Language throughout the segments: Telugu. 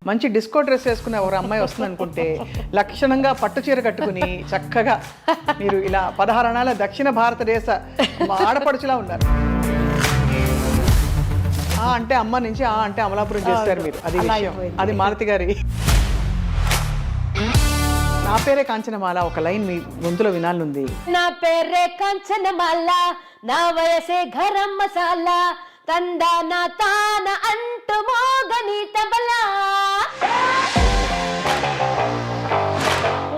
మంచి డిస్కో డ్రెస్ వేసుకునే ఒక అమ్మాయి వస్తుంది అనుకుంటే లక్షణంగా పట్టు చీర కట్టుకుని చక్కగా మీరు ఇలా 16 అణాల దక్షిణ భారతదేశ ఆడపడుచులా ఉన్నారు. ఆ అంటే అమ్మ నుంచి ఆ అంటే అమలాపురం చేస్తారు మీరు. అది విషయం. అది మాలతి గారి. నా పేరే కాంచనమాల ఒక లైన్ మీ గొంతులో వినాలనుంది. నా పేరే కాంచనమాల, నా వయసే గరం మసాలా, తందాన తాన అంటూ మోగని తబలా.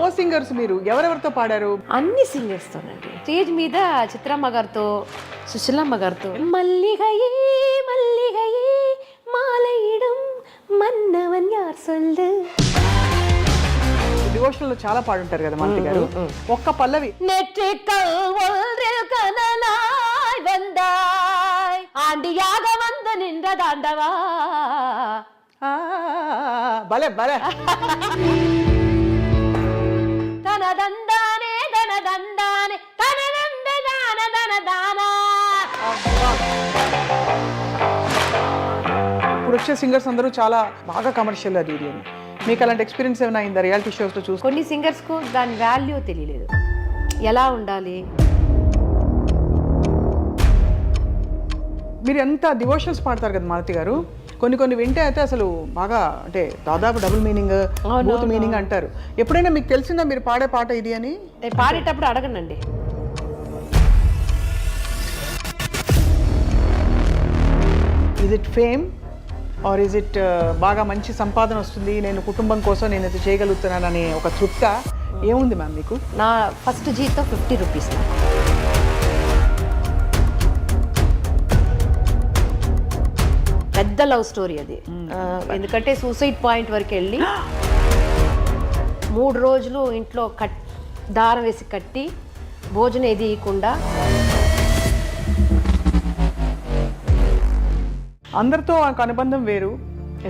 ఓ సింగర్స్ మీరు ఎవరెవరితో పాడారు? అన్ని సింగర్స్ తోనండి. స్టేజ్ మీద చిత్రమ్మ గారితో, సుశీలమ్మ గారితో. మల్లిగయే మల్లిగయే మాలయిడం మన్నవన్ యార్ సొల్లు. డివోషనల్ లో చాలా పాడుంటారు కదా మాలతి గారు. ఒక్క పల్లవి. நெற்றிக்கல் ஒன்றில் கனலாய் வந்தாய், ஆண்டியாக வந்து நின்ற தாண்டவா. భలే భలే. தனதந்தானே தனதந்தானே தனதந்த தான தனదానా. ఇప్పుడు వచ్చే సింగర్స్ అందరూ చాలా బాగా కమర్షియల్ అది ఇది అని. మీకు అలాంటి ఎక్స్పీరియన్స్ ఏమైనా అయిందా రియాలిటీ షోస్ లో చూసి? కొన్ని సింగర్స్ కు దాని వాల్యూ తెలియలేదు, ఎలా ఉండాలి. మీరు ఎంత డివోషనల్స్ పాడతారు కదా మాలతి గారు, కొన్ని వింటే అయితే అసలు బాగా అంటే దాదాపు డబుల్ మీనింగ్, బూత్ మీనింగ్ అంటారు. ఎప్పుడైనా మీకు తెలిసిందా మీరు పాడే పాట ఇది అని? పాడేటప్పుడు అడగనండి. Is it fame or is it బాగా మంచి సంపాదన వస్తుంది, నేను కుటుంబం కోసం నేను ఇది చేయగలుగుతున్నాను అనే ఒక తృప్త ఏముంది మ్యామ్ మీకు? నా ఫస్ట్ జీతం 50 రూపీస్. పెద్ద లవ్ స్టోరీ అది. ఎందుకంటే సూసైడ్ పాయింట్ వరకు వెళ్ళి 3 రోజులు ఇంట్లో దారం వేసి కట్టి భోజనం ఏది ఇవ్వకుండా. అందరితో ఆ అనుబంధం వేరు.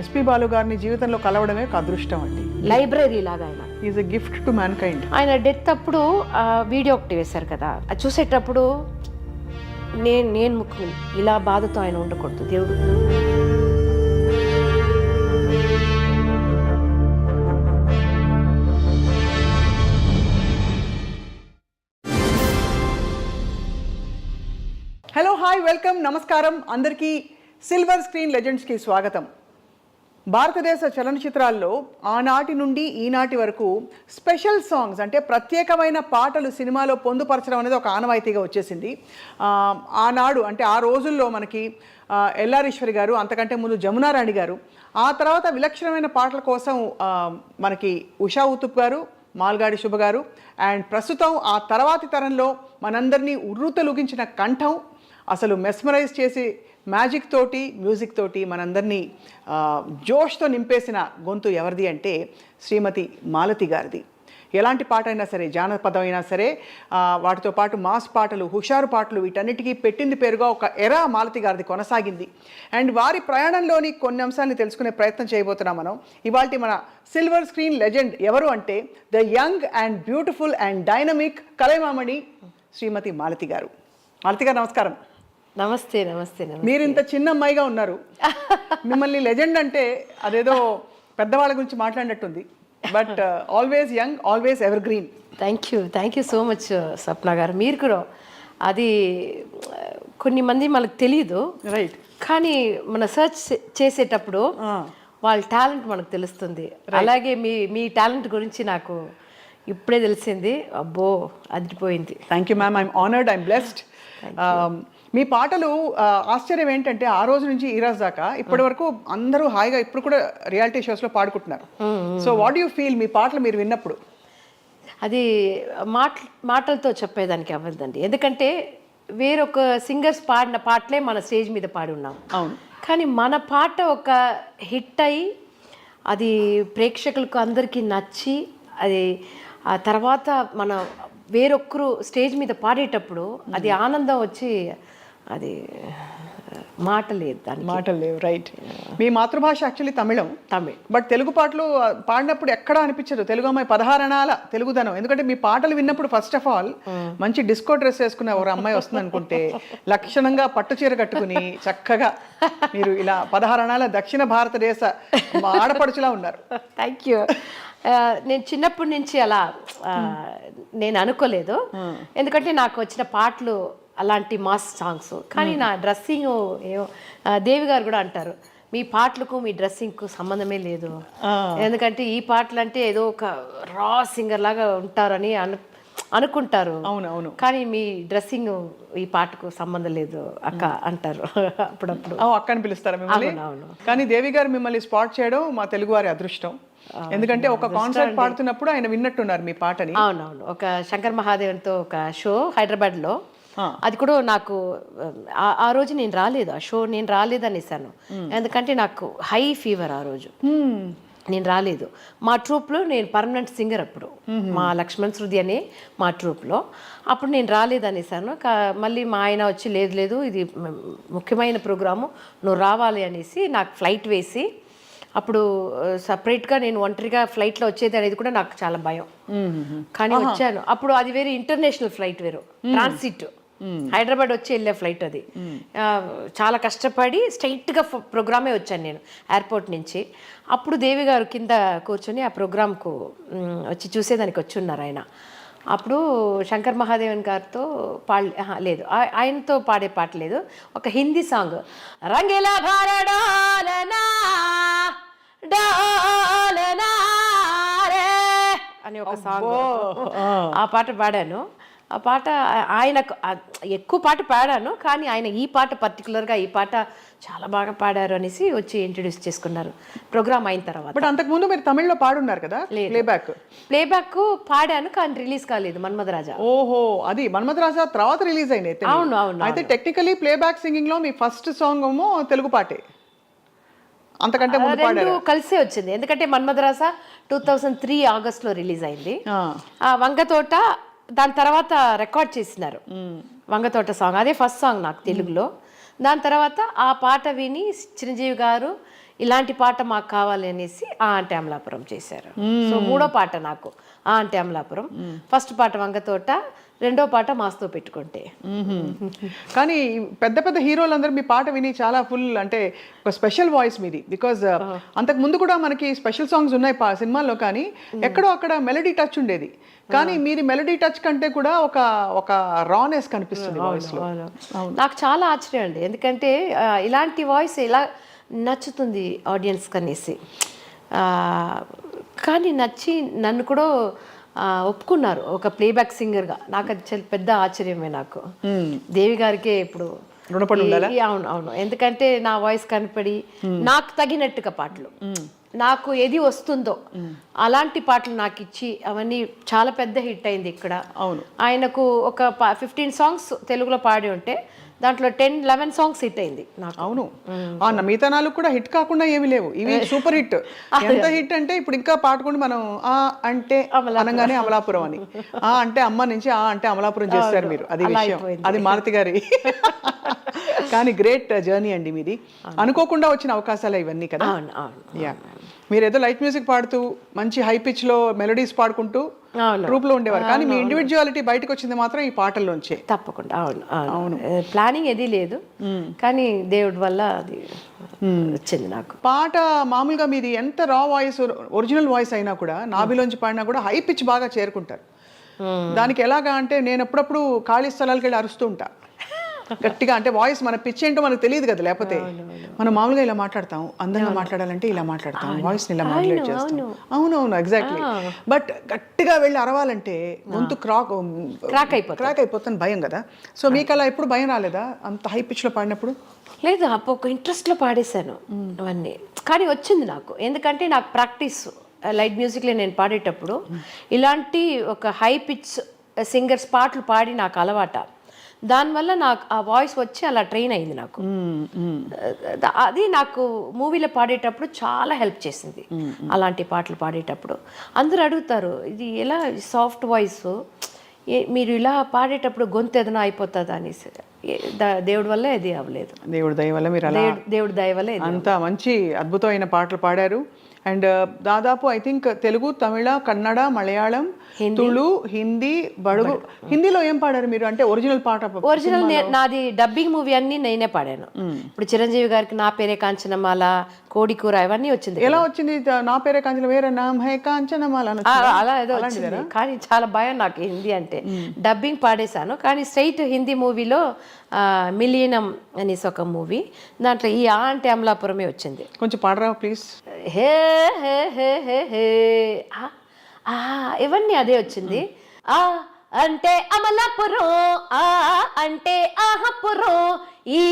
ఎస్పి బాలు గారిని జీవితంలో కలవడమే ఒక అదృష్టం అండి. లైబ్రరీ లాగా ఆయన. Is a gift to man kind. ఆయన డెత్ అప్పుడు వీడియో ఒకటి వేశారు కదా, అది చూసేటప్పుడు నేను ముక్కు ఇలా బాధతో ఆయన ఉండకూడదు దేవుడు. హలో హాయ్ వెల్కమ్ నమస్కారం అందరికీ. సిల్వర్ స్క్రీన్ లెజెండ్స్కి స్వాగతం. భారతదేశ చలనచిత్రాల్లో ఆనాటి నుండి ఈనాటి వరకు స్పెషల్ సాంగ్స్ అంటే ప్రత్యేకమైన పాటలు సినిమాలో పొందుపరచడం అనేది ఒక ఆనవాయితీగా వచ్చేసింది. ఆనాడు అంటే ఆ రోజుల్లో మనకి ఎల్ఆరీశ్వరి గారు, అంతకంటే ముందు జమునారాణి గారు, ఆ తర్వాత విలక్షణమైన పాటల కోసం మనకి ఉషా ఉతుప్ గారు, మాల్గాడి శుభ గారు, అండ్ ప్రస్తుతం ఆ తర్వాతి తరంలో మనందరినీ ఉర్రూతలుగించిన కంఠం, అసలు మెస్మరైజ్ చేసి మ్యాజిక్ తోటి మ్యూజిక్ తోటి మనందరినీ జోష్తో నింపేసిన గొంతు ఎవరిది అంటే శ్రీమతి మాలతి గారిది. ఎలాంటి పాట అయినా సరే, జానపదం అయినా సరే, వాటితో పాటు మాస్ పాటలు, హుషారు పాటలు, వీటన్నిటికీ పెట్టింది పేరుగా ఒక ఎరా మాలతి గారిది కొనసాగింది. అండ్ వారి ప్రయాణంలోని కొన్ని అంశాలని తెలుసుకునే ప్రయత్నం చేయబోతున్నాం మనం. ఇవాళ మన సిల్వర్ స్క్రీన్ లెజెండ్ ఎవరు అంటే the young and beautiful and dynamic Kalaimamani Shrimati Malathi garu. Malathi గారు నమస్కారం. నమస్తే. నమస్తే. మీరు ఇంత చిన్న అమ్మాయిగా ఉన్నారు. మిమ్మల్ని లెజెండ్ అంటే అదేదో పెద్దవాళ్ళ గురించి మాట్లాడినట్టుంది. But always young, always evergreen. Thank you so much Swapna garu. మీరు కూడా అది కొన్ని మంది మనకు తెలియదు, రైట్? కానీ మన సర్చ్ చేసేటప్పుడు వాళ్ళ టాలెంట్ మనకు తెలుస్తుంది. అలాగే మీ టాలెంట్ గురించి నాకు ఇప్పుడే తెలిసింది. అబ్బో అదిరిపోయింది. Thank you ma'am. I'm honoured, I'm blessed. మీ పాటలు ఆశ్చర్యం ఏంటంటే ఆ రోజు నుంచి ఈ రోజు దాకా ఇప్పటి వరకు అందరూ హాయిగా ఇప్పుడు కూడా రియాలిటీ షోస్లో పాడుకుంటున్నారు. సో వాట్ యూ ఫీల్ మీ పాటలు మీరు విన్నప్పుడు? అది మాటలతో చెప్పేదానికి అవ్వదండి. ఎందుకంటే వేరొక సింగర్స్ పాడిన పాటలే మన స్టేజ్ మీద పాడి ఉన్నాం. అవును. కానీ మన పాట ఒక హిట్ అయ్యి అది ప్రేక్షకులకు అందరికీ నచ్చి అది ఆ తర్వాత మన వేరొక్కరు స్టేజ్ మీద పాడేటప్పుడు అది ఆనందం వచ్చి అది మాట లేదు దానికి. మాటలు లేవు. రైట్. మీ మాతృభాష actually Tamil. Tamil. But Telugu పాటలు పాడినప్పుడు ఎక్కడా అనిపించదు తెలుగు అమ్మాయి 16 అణాల తెలుగుదనం. ఎందుకంటే మీ పాటలు విన్నప్పుడు ఫస్ట్ ఆఫ్ ఆల్ మంచి డిస్కో డ్రెస్ వేసుకునే ఒక అమ్మాయి వస్తుంది అనుకుంటే లక్షణంగా పట్టు చీర కట్టుకుని చక్కగా మీరు ఇలా 16 అణాల దక్షిణ భారతదేశ ఆడపడుచులా ఉన్నారు. Thank you. నేను చిన్నప్పటి నుంచి అలా నేను అనుకోలేదు, ఎందుకంటే నాకు వచ్చిన పాటలు అలాంటి మాస్ సాంగ్స్. కానీ నా డ్రెస్సింగ్ ఏమో దేవి గారు కూడా అంటారు, మీ పాటలకు మీ డ్రెస్సింగ్కు సంబంధమే లేదు, ఎందుకంటే ఈ పాటలు అంటే ఏదో ఒక రా సింగర్ లాగా ఉంటారని అనుకుంటారు. అవునవును. కానీ మీ డ్రెస్సింగ్ ఈ పాటకు సంబంధం లేదు అక్క అంటారు అప్పుడప్పుడు. అక్క అని పిలుస్తారా మిమ్మల్ని? కానీ దేవి గారు మిమ్మల్ని స్పాట్ చేయడం మా తెలుగు వారి అదృష్టం. ఎందుకంటే ఒక కాన్సర్ట్ పాడుతున్నప్పుడు ఆయన విన్నట్టున్నారు మీ పాటని. అవునవును. ఒక శంకర్ మహాదేవన్తో ఒక షో హైదరాబాద్లో, అది కూడా నాకు ఆ రోజు నేను రాలేదు, ఆ షో నేను రాలేదు అనేసాను, ఎందుకంటే నాకు హై ఫీవర్ ఆ రోజు, నేను రాలేదు. మా ట్రూప్లో నేను పర్మనెంట్ సింగర్ అప్పుడు, మా లక్ష్మణ్ శృతి అనే మా ట్రూప్లో, అప్పుడు నేను రాలేదు అనేసాను. మళ్ళీ మా ఆయన వచ్చి లేదు లేదు ఇది ముఖ్యమైన ప్రోగ్రాము నువ్వు రావాలి అనేసి నాకు ఫ్లైట్ వేసి, అప్పుడు సపరేట్గా నేను ఒంటరిగా ఫ్లైట్లో వచ్చేది అనేది కూడా నాకు చాలా భయం, కానీ వచ్చాను. అప్పుడు అది వేరే ఇంటర్నేషనల్ ఫ్లైట్, వేరు ట్రాన్సిట్, హైదరాబాద్ వచ్చి వెళ్ళే ఫ్లైట్ అది. చాలా కష్టపడి స్ట్రైట్గా ప్రోగ్రామే వచ్చాను నేను ఎయిర్పోర్ట్ నుంచి. అప్పుడు దేవి గారు కింద కూర్చొని ఆ ప్రోగ్రామ్కు వచ్చి చూసేదానికి వచ్చి ఉన్నారు ఆయన. అప్పుడు శంకర్ మహాదేవన్ గారితో లేదు, ఆయనతో పాడే పాట లేదు, ఒక హిందీ సాంగ్ రంగేలా భారడాలనా డాలనా రే అని ఒక సాంగ్, ఆ పాట పాడాను. ఆ పాట ఆయనకు ఎక్కువ పాట పాడాను, కానీ ఆయన ఈ పాట పర్టికులర్గా ఈ పాట చాలా బాగా పాడారు అనేసి వచ్చి ఇంట్రడ్యూస్ చేసుకున్నారు ప్రోగ్రామ్ అయిన తర్వాత. బట్ అంతకుముందు మీరు తమిళ్లో పాడున్నారు కదా? ప్లేబ్యాక్ పాడాను, కానీ రిలీజ్ కాలేదు మన్మధరాజా. ఓహో, అది మన్మధరాజా తర్వాత రిలీజ్ అయింది. అవును అవును. అయితే టెక్నికలీ ప్లేబ్యాక్ సింగింగ్ లో మీ ఫస్ట్ సాంగ్ ఏమో తెలుగు పాటే, అంతకంటే ముందు రెండు కలిసే వచ్చింది. ఎందుకంటే మన్మధరాజా 2003 ఆగస్ట్లో రిలీజ్ అయింది. ఆ వంగతోట దాని తర్వాత రికార్డ్ చేసినారు, వంగతోట సాంగ్, అదే ఫస్ట్ సాంగ్ నాకు తెలుగులో. దాని తర్వాత ఆ పాట విని చిరంజీవి గారు ఇలాంటి పాట మాకు కావాలి అనేసి ఆ అంటే అమలాపురం చేశారు. సో మూడో పాట నాకు ఆ అంటే అమలాపురం, ఫస్ట్ పాట వంగతోట, రెండో పాట మాస్తో పెట్టుకుంటే. కానీ పెద్ద పెద్ద హీరోలందరూ మీ పాట విని చాలా ఫుల్ అంటే ఒక స్పెషల్ వాయిస్ మీది. బికాజ్ అంతకు ముందు కూడా మనకి స్పెషల్ సాంగ్స్ ఉన్నాయి సినిమాల్లో, కానీ ఎక్కడో అక్కడ మెలడీ టచ్ ఉండేది. కానీ మీది మెలడీ టచ్ కంటే కూడా ఒక రానెస్ కనిపిస్తుంది వాయిస్ లో. నాకు చాలా ఆశ్చర్యం అండి, ఎందుకంటే ఇలాంటి వాయిస్ ఇలా నచ్చుతుంది ఆడియన్స్ కనేసి. కానీ నచ్చి నన్ను కూడా ఒప్పుకున్నారు ఒక ప్లేబ్యాక్ సింగర్గా. నాకు అది చాలా పెద్ద ఆశ్చర్యమే. నాకు దేవి గారికే ఇప్పుడు రుణపడి ఉండాలా? అవును అవును, ఎందుకంటే నా వాయిస్ కనపడి నాకు తగినట్టుగా పాటలు, నాకు ఏది వస్తుందో అలాంటి పాటలు నాకు ఇచ్చి అవన్నీ చాలా పెద్ద హిట్ అయింది ఇక్కడ. అవును, ఆయనకు ఒక 15 సాంగ్స్ తెలుగులో పాడి ఉంటే దాంట్లో 10-11 సాంగ్స్ హిట్ అయింది నాకు. అవును, మిగతా నాలుగు కూడా హిట్ కాకుండా ఏమి లేవు, ఇవి సూపర్ హిట్. ఎంత హిట్ అంటే ఇప్పుడు ఇంకా పాడుకుంటే మనం ఆ అంటే అనగానే అమలాపురం అని, ఆ అంటే అమ్మ నుంచి ఆ అంటే అమలాపురం చేస్తారు మీరు, అది విషయం, అది మారుతి గారి. కానీ గ్రేట్ జర్నీ అండి మీది, అనుకోకుండా వచ్చిన అవకాశాలు ఇవన్నీ కదా. యా, మీరు ఏదో లైట్ మ్యూజిక్ పాడుతూ మంచి హై పిచ్ లో మెలోడీస్ పాడుకుంటూ గ్రూప్ లో ఉండేవారు, కానీ మీ ఇండివిజువాలిటీ బయటకు వచ్చింది మాత్రం ఈ పాటల్లోంచే. తప్పకుండా. అవును అవును, ప్లానింగ్ ఏది లేదు, కానీ దేవుడి వల్ల అది వచ్చింది నాకు. పాట మామూలుగా మీది ఎంత రా వాయిస్, ఒరిజినల్ వాయిస్ అయినా కూడా నాభిలోంచి పాడినా కూడా హై పిచ్ బాగా చేరుకుంటారు. దానికి ఎలాగా అంటే నేను అప్పుడప్పుడు ఖాళీ స్థలాలకు వెళ్ళి అరుస్తూ ఉంటా గట్టిగా, అంటే వాయిస్ మన పిచ్ ఏంటో మనకు తెలియదు కదా, లేకపోతే మనం మామూలుగా ఇలా మాట్లాడతాం, అందంగా మాట్లాడాలంటే ఇలా మాట్లాడతాం, వాయిస్ ని ఇలా మాడ్యులేట్ చేస్తాం. అవునవును, ఎగ్జాక్ట్లీ. బట్ గట్టిగా వెళ్ళి అరవాలంటే గొంతు క్రాక్ అయిపోతుంది, భయం కదా. సో మీకు అలా ఎప్పుడు భయం రాలేదా అంత హై పిచ్ లో పాడినప్పుడు? లేదు, అప్పుడు ఒక ఇంట్రెస్ట్లో పాడేశాను అవన్నీ, కానీ వచ్చింది నాకు, ఎందుకంటే నాకు ప్రాక్టీస్ లైట్ మ్యూజిక్లో నేను పాడేటప్పుడు ఇలాంటి ఒక హై పిచ్ సింగర్స్ పాటలు పాడి నాకు అలవాట. దానివల్ల నాకు ఆ వాయిస్ వచ్చి అలా ట్రైన్ అయింది నాకు. అది నాకు మూవీలో పాడేటప్పుడు చాలా హెల్ప్ చేసింది. అలాంటి పాటలు పాడేటప్పుడు అందరూ అడుగుతారు, ఇది ఎలా సాఫ్ట్ వాయిస్ మీరు ఇలా పాడేటప్పుడు గొంతు ఏదైనా అయిపోతుందా అనేసి. దేవుడి వల్ల ఇది అవ్వలేదు. దేవుడి దయ వల్ల మీరు అలా దేవుడి దయ వల్ల అంత మంచి అద్భుతమైన పాటలు పాడారు. అండ్ దాదాపు ఐ థింక్ తెలుగు, తమిళ, కన్నడ, మలయాళం, తుళు, హిందీ, బడుగు. హిందీలో ఏం పాడారు మీరు? అంటే ఒరిజినల్ పాట? ఒరిజినల్ నాది డబ్బింగ్ మూవీ అన్ని నేనే పాడాను. ఇప్పుడు చిరంజీవి గారికి నా పేరే కాంచనమాల, కోడికూర ఇవన్నీ వచ్చింది. ఎలా వచ్చింది? నా పేరే కాంచన, వేరే నామ్ హే కాంచనమాల అలా ఏదో వచ్చింది. కానీ చాలా భయం నాకు హిందీ అంటే. డబ్బింగ్ పాడేశాను, కానీ స్ట్రైట్ హిందీ మూవీలో మిలీనం అనేసి ఒక మూవీ, దాంట్లో ఈ అంటే అమలాపురమే వచ్చింది. కొంచెం పాడరా ప్లీజ్. హే హే హే హే హే ఇవన్నీ అదే వచ్చింది. ఆ అంటే అమలాపురం, ఆ అంటే ఆహపురం, ఈ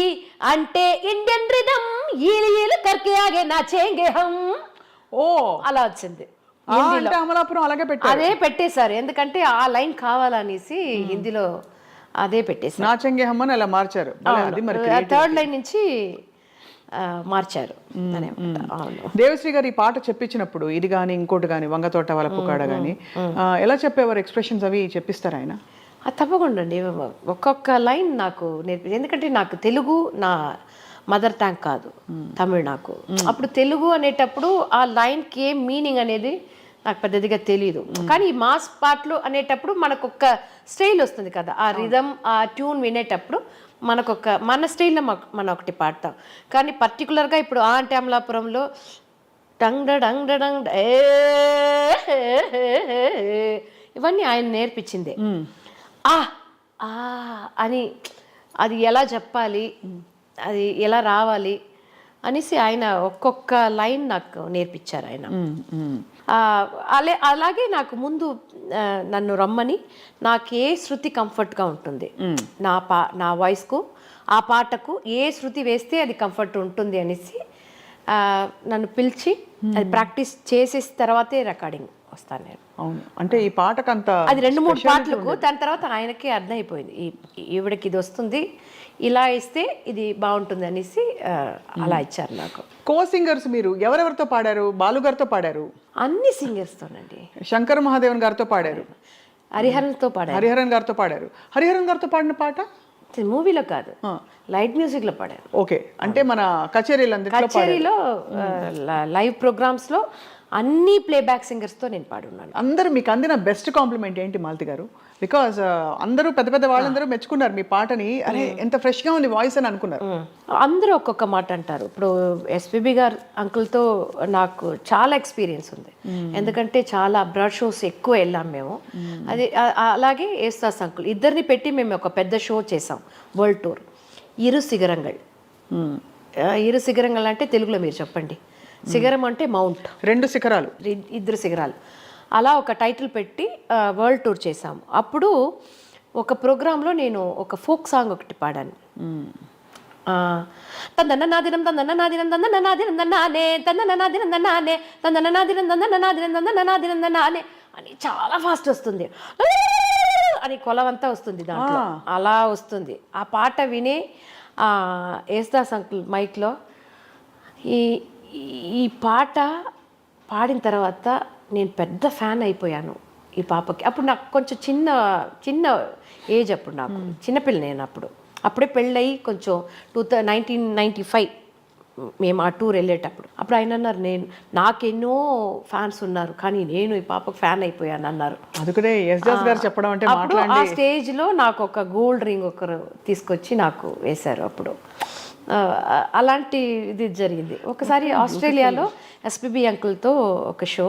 అంటే ఇండియన్ రిథం, ఈలు కర్కే ఆగే నాచేంగే హమ్. ఓ అలా వచ్చింది. అంటే అమలాపురం అలాగే పెట్టారు. అదే పెట్టేశారు, ఎందుకంటే ఆ లైన్ కావాలనేసి హిందీలో అదే పెట్టేశారు. నాచెంగే హమ్ అని అలా మార్చారు. థర్డ్ లైన్ నుంచి మార్చారు. దేవశ్రీ గారు ఈ పాట చెప్పించినప్పుడు ఇది కానీ ఇంకోటి కానీ వంగతోట వాళ్ళ పుకాడ కానీ ఎలా చెప్పేవారు? ఎక్స్ప్రెషన్స్ అవి చెప్పిస్తారు ఆయన? తప్పకుండా అండి. ఒక్కొక్క లైన్ నాకు ఎందుకంటే నాకు తెలుగు నా మదర్ టంగ్ కాదు, తమిళ్ నాకు. అప్పుడు తెలుగు అనేటప్పుడు ఆ లైన్కి ఏం మీనింగ్ అనేది నాకు పెద్దదిగా తెలియదు. కానీ ఈ మాస్ పాటలు అనేటప్పుడు మనకు ఒక స్టైల్ వస్తుంది కదా, ఆ రిథమ్, ఆ ట్యూన్ వినేటప్పుడు మనకొక మన స్టైల్లో మనం ఒకటి పాడతాం. కానీ పర్టికులర్గా ఇప్పుడు ఆ అంటే అమలాపురంలో డంగ్ డంగ్ డంగ్ ఇవన్నీ ఆయన నేర్పించిందే. ఆ అని అది ఎలా చెప్పాలి, అది ఎలా రావాలి అనేసి ఆయన ఒక్కొక్క లైన్ నాకు నేర్పించారు ఆయన. అలాగే నాకు ముందు నన్ను రమ్మని నాకు ఏ శృతి కంఫర్ట్గా ఉంటుంది, నా వాయిస్కు ఆ పాటకు ఏ శృతి వేస్తే అది కంఫర్ట్ ఉంటుంది అనేసి నన్ను పిలిచి అది ప్రాక్టీస్ చేసేసిన తర్వాతే రికార్డింగ్ వస్తాను నేను. అవును, అంటే ఈ పాటకు అంత అది 2-3 పాటలకు, దాని తర్వాత ఆయనకే అర్థమైపోయింది ఈవిడకి ఇది వస్తుంది, ఇలా ఇస్తే ఇది బాగుంటుంది అనేసి అలా ఇచ్చారు నాకు. కో సింగర్స్ మీరు ఎవరెవరితో పాడారు? బాలు గారితో పాడారు, అన్ని సింగర్స్తోనండి. శంకర్ మహాదేవన్ గారితో పాడారు, హరిహరన్తో పాడారు, హరిహరన్ గారితో పాడారు. హరిహరన్ గారితో పాడిన పాట మూవీలో కాదు, లైట్ మ్యూజిక్లో పాడారు. ఓకే, అంటే మన కచేరీలో లైవ్ ప్రోగ్రామ్స్లో అన్ని ప్లేబ్యాక్ సింగర్స్తో నేను పాడున్నాను. అందరూ మీకు అందిన బెస్ట్ కాంప్లిమెంట్ ఏంటి మాలతి గారు? బికాజ్ అందరూ పెద్ద పెద్ద వాళ్ళందరూ మెచ్చుకున్నారు మీ పాటని. అరే ఎంత ఫ్రెష్గా ఉంది వాయిస్ అని అనుకున్నారు. అందరూ ఒక్కొక్క మాట అంటారు. ఇప్పుడు ఎస్పీబీ గారు అంకుల్తో నాకు చాలా ఎక్స్పీరియన్స్ ఉంది, ఎందుకంటే చాలా అబ్రాడ్ షోస్ ఎక్కువ వెళ్ళాం మేము. అది అలాగే ఏస్తాస్ అంకుల్ ఇద్దరిని పెట్టి మేము ఒక పెద్ద షో చేసాం, వరల్డ్ టూర్. ఇరు శిఖరంగల్. ఇరు శిఖరంగల్ అంటే తెలుగులో మీరు చెప్పండి. శిఖరం అంటే మౌంట్, 2 శిఖరాలు, 2 శిఖరాలు. అలా ఒక టైటిల్ పెట్టి వరల్డ్ టూర్ చేసాము. అప్పుడు ఒక ప్రోగ్రాంలో నేను ఒక ఫోక్ సాంగ్ ఒకటి పాడాను. తందననాదినం తందననాదినం తందననాదినం తందనానే తందననాదినం తందనానే తందననాదినం తందననాదినం తందననాదినం తందనానే అని చాలా ఫాస్ట్ వస్తుంది, అని కొలవంతా వస్తుంది దాంట్లో, అలా వస్తుంది. ఆ పాట వినే యేసుదాస్ అంకుల్ మైక్లో ఈ పాట పాడిన తర్వాత నేను పెద్ద ఫ్యాన్ అయిపోయాను ఈ పాపకి. అప్పుడు నాకు కొంచెం చిన్న ఏజ్, అప్పుడు నాకు చిన్నపిల్ల. నేను అప్పుడే పెళ్ళయి కొంచెం 1995 మేము ఆ టూర్ వెళ్ళేటప్పుడు. అప్పుడు ఆయన అన్నారు, నాకెన్నో ఫ్యాన్స్ ఉన్నారు కానీ నేను ఈ పాపకు ఫ్యాన్ అయిపోయాను అన్నారు. చెప్పడం అంటే అప్పుడు ఆ స్టేజ్లో నాకు ఒక గోల్డ్ రింగ్ ఒకరు తీసుకొచ్చి నాకు వేశారు. అప్పుడు అలాంటి ఇది జరిగింది. ఒకసారి ఆస్ట్రేలియాలో ఎస్పీబీ అంకుల్తో ఒక షో,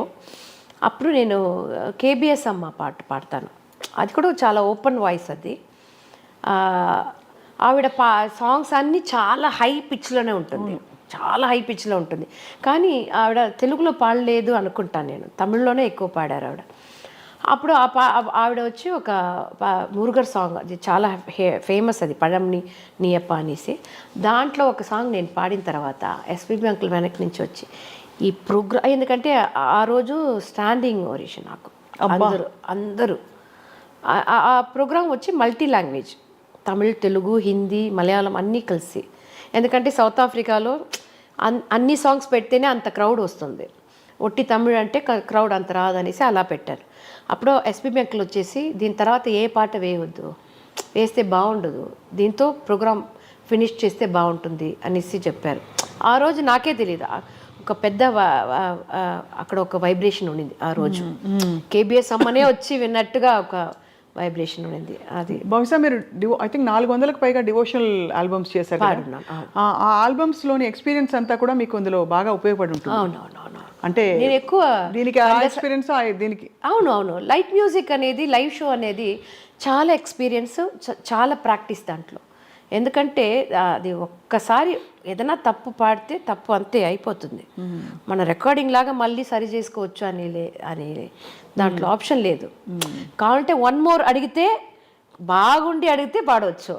అప్పుడు నేను కేబిఎస్ అమ్మ పాట పాడతాను. అది కూడా చాలా ఓపెన్ వాయిస్. అది ఆవిడ సాంగ్స్ అన్నీ చాలా హై పిచ్లోనే ఉంటుంది, చాలా హై పిచ్లో ఉంటుంది. కానీ ఆవిడ తెలుగులో పాడలేదు అనుకుంటాను నేను, తమిళ్లోనే ఎక్కువ పాడారు ఆవిడ. అప్పుడు ఆవిడ వచ్చి ఒక మురుగర్ సాంగ్, అది చాలా ఫేమస్, అది పഴంని నీయప్ప అనేసి. దాంట్లో ఒక సాంగ్ నేను పాడిన తర్వాత ఎస్పీబీ అంకుల్ వెనక్కి నుంచి వచ్చి ఈ ప్రోగ్రామ్, ఎందుకంటే ఆ రోజు స్టాండింగ్ ఓరేషన్ నాకు, అందరూ ఆ ప్రోగ్రాం వచ్చి మల్టీ లాంగ్వేజ్, తమిళ్, తెలుగు, హిందీ, మలయాళం అన్నీ కలిసి. ఎందుకంటే సౌత్ ఆఫ్రికాలో అన్ని సాంగ్స్ పెడితేనే అంత క్రౌడ్ వస్తుంది, ఒట్టి తమిళ్ అంటే క్రౌడ్ అంత రాదనేసి అలా పెట్టారు. అప్పుడు ఎస్పీబీ అంకుల్ వచ్చేసి దీని తర్వాత ఏ పాట వేయవద్దు, వేస్తే బాగుండదు, దీంతో ప్రోగ్రామ్ ఫినిష్ చేస్తే బాగుంటుంది అనేసి చెప్పారు. ఆ రోజు నాకే తెలియదు, ఒక పెద్ద అక్కడ ఒక వైబ్రేషన్ ఉండింది ఆ రోజు. కేబిఎస్ అమ్మనే వచ్చి విన్నట్టుగా ఒక వైబ్రేషన్ ఉండింది. అది బహుశా మీరు ఐ థింక్ 400కు పైగా డివోషనల్ ఆల్బమ్స్ చేశారు కదా. పాడున్నాను. ఆ ఆల్బమ్స్లోని ఎక్స్పీరియన్స్ అంతా కూడా మీకు అందులో బాగా ఉపయోగపడి ఉంటుంది. అవునవునవును. అంటే నేను ఎక్కువ దీనికి ఆ ఎక్స్పీరియన్స్ దీనికి అవును లైట్ మ్యూజిక్ అనేది, లైవ్ షో అనేది చాలా ఎక్స్పీరియన్స్, చాలా ప్రాక్టీస్ దాంట్లో. ఎందుకంటే అది ఒక్కసారి ఏదైనా తప్పు పాడితే తప్పు అంతే అయిపోతుంది. మన రికార్డింగ్ లాగా మళ్ళీ సరి చేసుకోవచ్చు అని దాంట్లో ఆప్షన్ లేదు. కావాలంటే 1 more అడిగితే, బాగుండి అడిగితే పాడవచ్చు,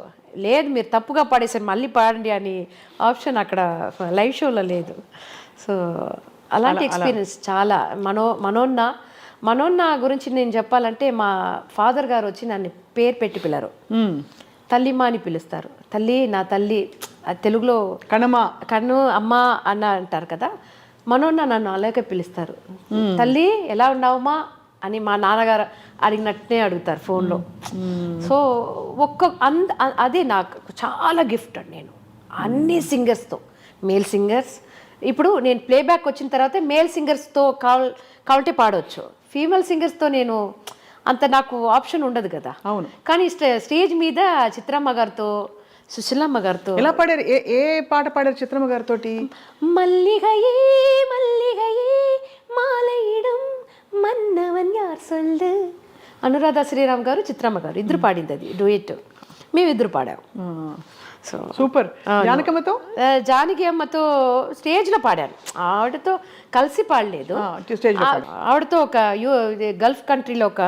లేదు మీరు తప్పుగా పాడేసారు మళ్ళీ పాడండి అని ఆప్షన్ అక్కడ లైవ్ షోలో లేదు. సో అలాంటి ఎక్స్పీరియన్స్ చాలా. మనోన్న గురించి నేను చెప్పాలంటే, మా ఫాదర్ గారు వచ్చి నన్ను పేరు పెట్టి పిల్లరు, తల్లిమా అని పిలుస్తారు. తల్లి, నా తల్లి, తెలుగులో కన్ను అమ్మ అన్న అంటారు కదా, మనోన్న నన్ను అలాగే పిలుస్తారు. తల్లి ఎలా ఉన్నావమ్మా అని మా నాన్నగారు అడిగినట్టునే అడుగుతారు ఫోన్లో. సో అదే నాకు చాలా గిఫ్ట్ అండి. నేను అన్ని సింగర్స్తో, మేల్ సింగర్స్, ఇప్పుడు నేను ప్లేబ్యాక్ వచ్చిన తర్వాత మేల్ సింగర్స్తో కావాలంటే పాడవచ్చు, ఫీమేల్ సింగర్స్తో నేను అంత నాకు ఆప్షన్ ఉండదు కదా. అవును. కానీ స్టేజ్ మీద చిత్రమ్మ గారితో, సుశీలమ్మ గారితో ఎలా పాడారు? ఏ పాట పాడారు చిత్రమ్మ గారితో? మల్లిగయే మల్లిగయే మాలయిడం మన్నవన్ యార్ సొల్లు, అనురాధ శ్రీరామ్ గారు, చిత్రమ్మ గారు ఇద్దరు పాడింది అది డూయెట్. మేమిద్దరు పాడాము. So super. జానకి అమ్మతో స్టేజ్లో పాడాను, ఆవిడతో కలిసి పాడలేదు. ఆవిడతో ఒక గల్ఫ్ కంట్రీలో ఒక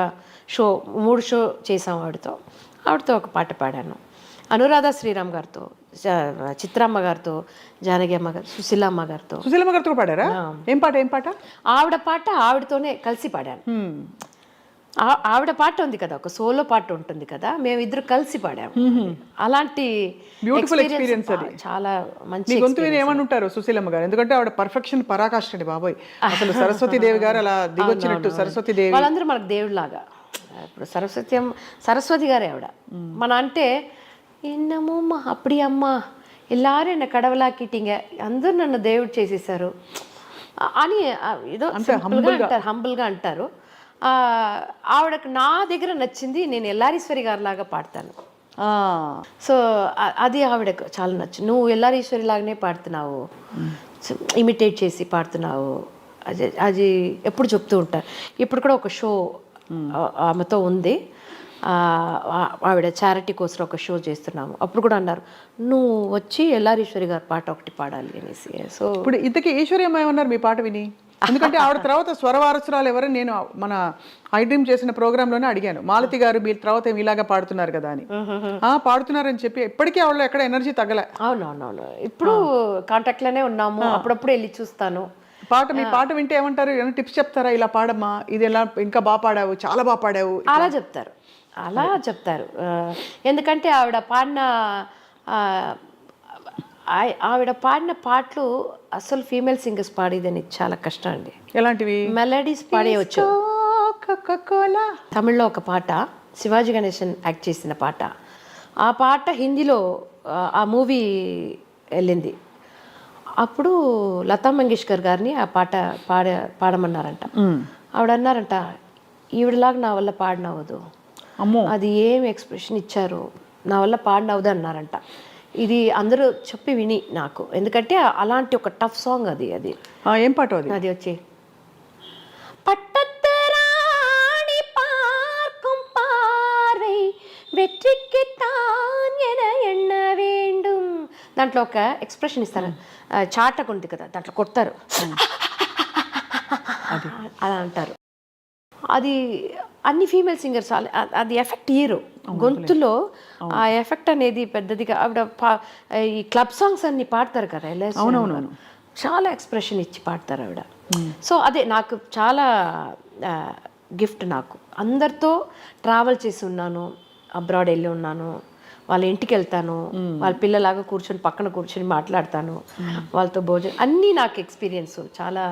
3 షో చేసాం ఆవిడతో ఒక పాట పాడాను. అనురాధ శ్రీరామ్ గారితో, చిత్రమ్మ గారితో, జానకి అమ్మ గారు, సుశీలమ్మ గారితో పాడారా? ఏం పాట? ఆవిడతోనే కలిసి పాడాను. ఆవిడ పాట ఉంది కదా, ఒక సోలో పాట ఉంటుంది కదా, మేమిద్దరు కలిసి పాడాము. అలాంటి బ్యూటిఫుల్ ఎక్స్పీరియన్స్ అది. చాలా మంచి. గొంతు ఏమనుంటారు సుశీలమ్మ గారు? ఎందుకంటే ఆవిడ పర్ఫెక్షన్ పరాకాష్ఠ అండి బాబోయ్. అసలు సరస్వతి దేవి గారు అలా దిగొచ్చినట్టు. సరస్వతి దేవి వాళ్ళందరూ మనకు దేవుడిలాగా. ఇప్పుడు సరస్వతి గారే ఆవిడ. మన అంటే என்னமோம்மா அப்படி அம்மா எல்லாரும் என்னை கடவுளாக்கிட்டீங்க, అందరూ నన్ను దేవుడు చేసేసారు అని ఏదో హంబుల్గా అంటారు. ఆవిడకు నా దగ్గర నచ్చింది, నేను ఎల్లారీశ్వరి గారి లాగా పాడతాను. సో అది ఆవిడకు చాలా నచ్చింది. నువ్వు ఎల్లారీశ్వరి లాగానే పాడుతున్నావు, ఇమిటేట్ చేసి పాడుతున్నావు, అది ఎప్పుడు చెప్తూ ఉంటారు. ఇప్పుడు కూడా ఒక షో ఆమెతో ఉంది, ఆవిడ చారిటీ కోసం ఒక షో చేస్తున్నాము. అప్పుడు కూడా అన్నారు, నువ్వు వచ్చి ఎల్లారీశ్వరి గారి పాట ఒకటి పాడాలి అనేసి. సో ఇప్పుడు ఇంతకీ ఈశ్వర్యమ్మ ఏమన్నారు మీ పాట విని? ఎందుకంటే ఆవిడ తర్వాత స్వరవారసురాలు ఎవరని నేను మన ఐ డ్రీమ్ చేసిన ప్రోగ్రాంలోనే అడిగాను. మాలతి గారు మీరు తర్వాత ఇలాగా పాడుతున్నారు కదా అని. పాడుతున్నారని చెప్పి ఇప్పటికీ ఆవిడ ఎక్కడ ఎనర్జీ తగ్గలే. అవునవునవును, ఇప్పుడు కాంటాక్ట్లోనే ఉన్నాము, అప్పుడప్పుడు వెళ్ళి చూస్తాను. మీ పాట వింటే ఏమంటారు? ఏమైనా టిప్స్ చెప్తారా? ఇలా పాడమ్మా, ఇది ఎలా ఇంకా బాగా పాడావు, చాలా బాగా పాడావు, అలా చెప్తారు. ఎందుకంటే ఆవిడ పాడిన పాటలు అసలు ఫీమేల్ సింగర్స్ పాడేదని చాలా కష్టం అండి. ఎలాంటివి? మెలడీస్ పాడేయచ్చు. తమిళ్లో ఒక పాట, శివాజీ గణేశన్ యాక్ట్ చేసిన పాట, ఆ పాట హిందీలో ఆ మూవీ వెళ్ళింది. అప్పుడు లతా మంగేష్కర్ గారిని ఆ పాట పాడమన్నారంట. ఆవిడ అన్నారంట, ఈవిడలాగా నా వల్ల పాడినవ్వదు, అది ఏం ఎక్స్ప్రెషన్ ఇచ్చారు, నా వల్ల పాడినవ్వదు అన్నారంట. ఇది అందరూ చెప్పి విని నాకు, ఎందుకంటే అలాంటి ఒక టఫ్ సాంగ్ అది. ఏం పాట అది? అది వచ్చి పట్టత్తరాణి పార్க்கும் పార్வை வெற்றிக்கு தான் என எண்ண வேண்டும், దాంట్లో ఒక ఎక్స్ప్రెషన్ ఇస్తారు, చాటకు ఉంది కదా, దాంట్లో కొడతారు, అలా అంటారు. అది అన్ని ఫీమేల్ సింగర్స్ అది ఎఫెక్ట్ ఇయ్యరు గొంతులో. ఆ ఎఫెక్ట్ అనేది పెద్దదిగా ఆవిడ ఈ క్లబ్ సాంగ్స్ అన్ని పాడతారు కదా, చాలా ఎక్స్ప్రెషన్ ఇచ్చి పాడతారు ఆవిడ. సో అదే నాకు చాలా గిఫ్ట్. నాకు అందరితో ట్రావెల్ చేసి ఉన్నాను, అబ్రాడ్ వెళ్ళి ఉన్నాను, వాళ్ళ ఇంటికి వెళ్తాను, వాళ్ళ పిల్లలాగా పక్కన కూర్చొని మాట్లాడతాను, వాళ్ళతో భోజనం, అన్నీ నాకు ఎక్స్పీరియన్స్ చాలా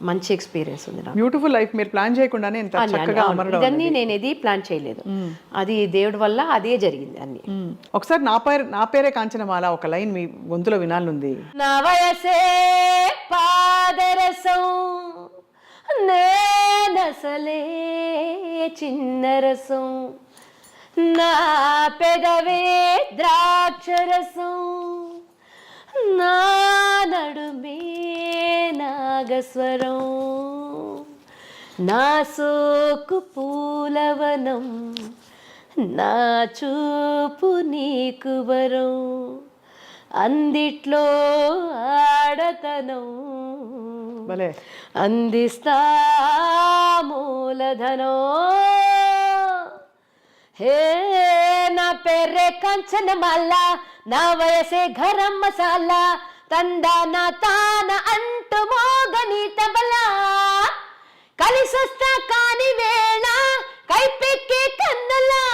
మంచి ఎక్స్పీరియన్స్ ఉంది నాకు. బ్యూటిఫుల్ లైఫ్ మీరు ప్లాన్ చేయకుండానే ఇంత చక్కగా అమరడం. ఇదన్నీ నేను ఏది ప్లాన్ చేయలేదు, అది దేవుడి వల్ల అదే జరిగింది అన్ని. ఒకసారి నా పేరే కాంచనమాల ఒక లైన్ మీ గొంతులో వినాలనుంది. నా వయసే పాదరసం నేనసలే చిన్నరసం, నా పెదవే ద్రాక్షరసం, నా నడుమే నాగస్వరం, నా సోకు పూలవనం, నా చూపు నీకు వరం, అందిట్లో ఆడతనం అందిస్తా మూలధనం. హే నా పేరే కంచనమాల, నా వయసే గరం మసాలా, తందాన తాన అంటూ మోగని తబలా, కలిసొస్తా కాని వేళ కైపెక్కే కన్నలా,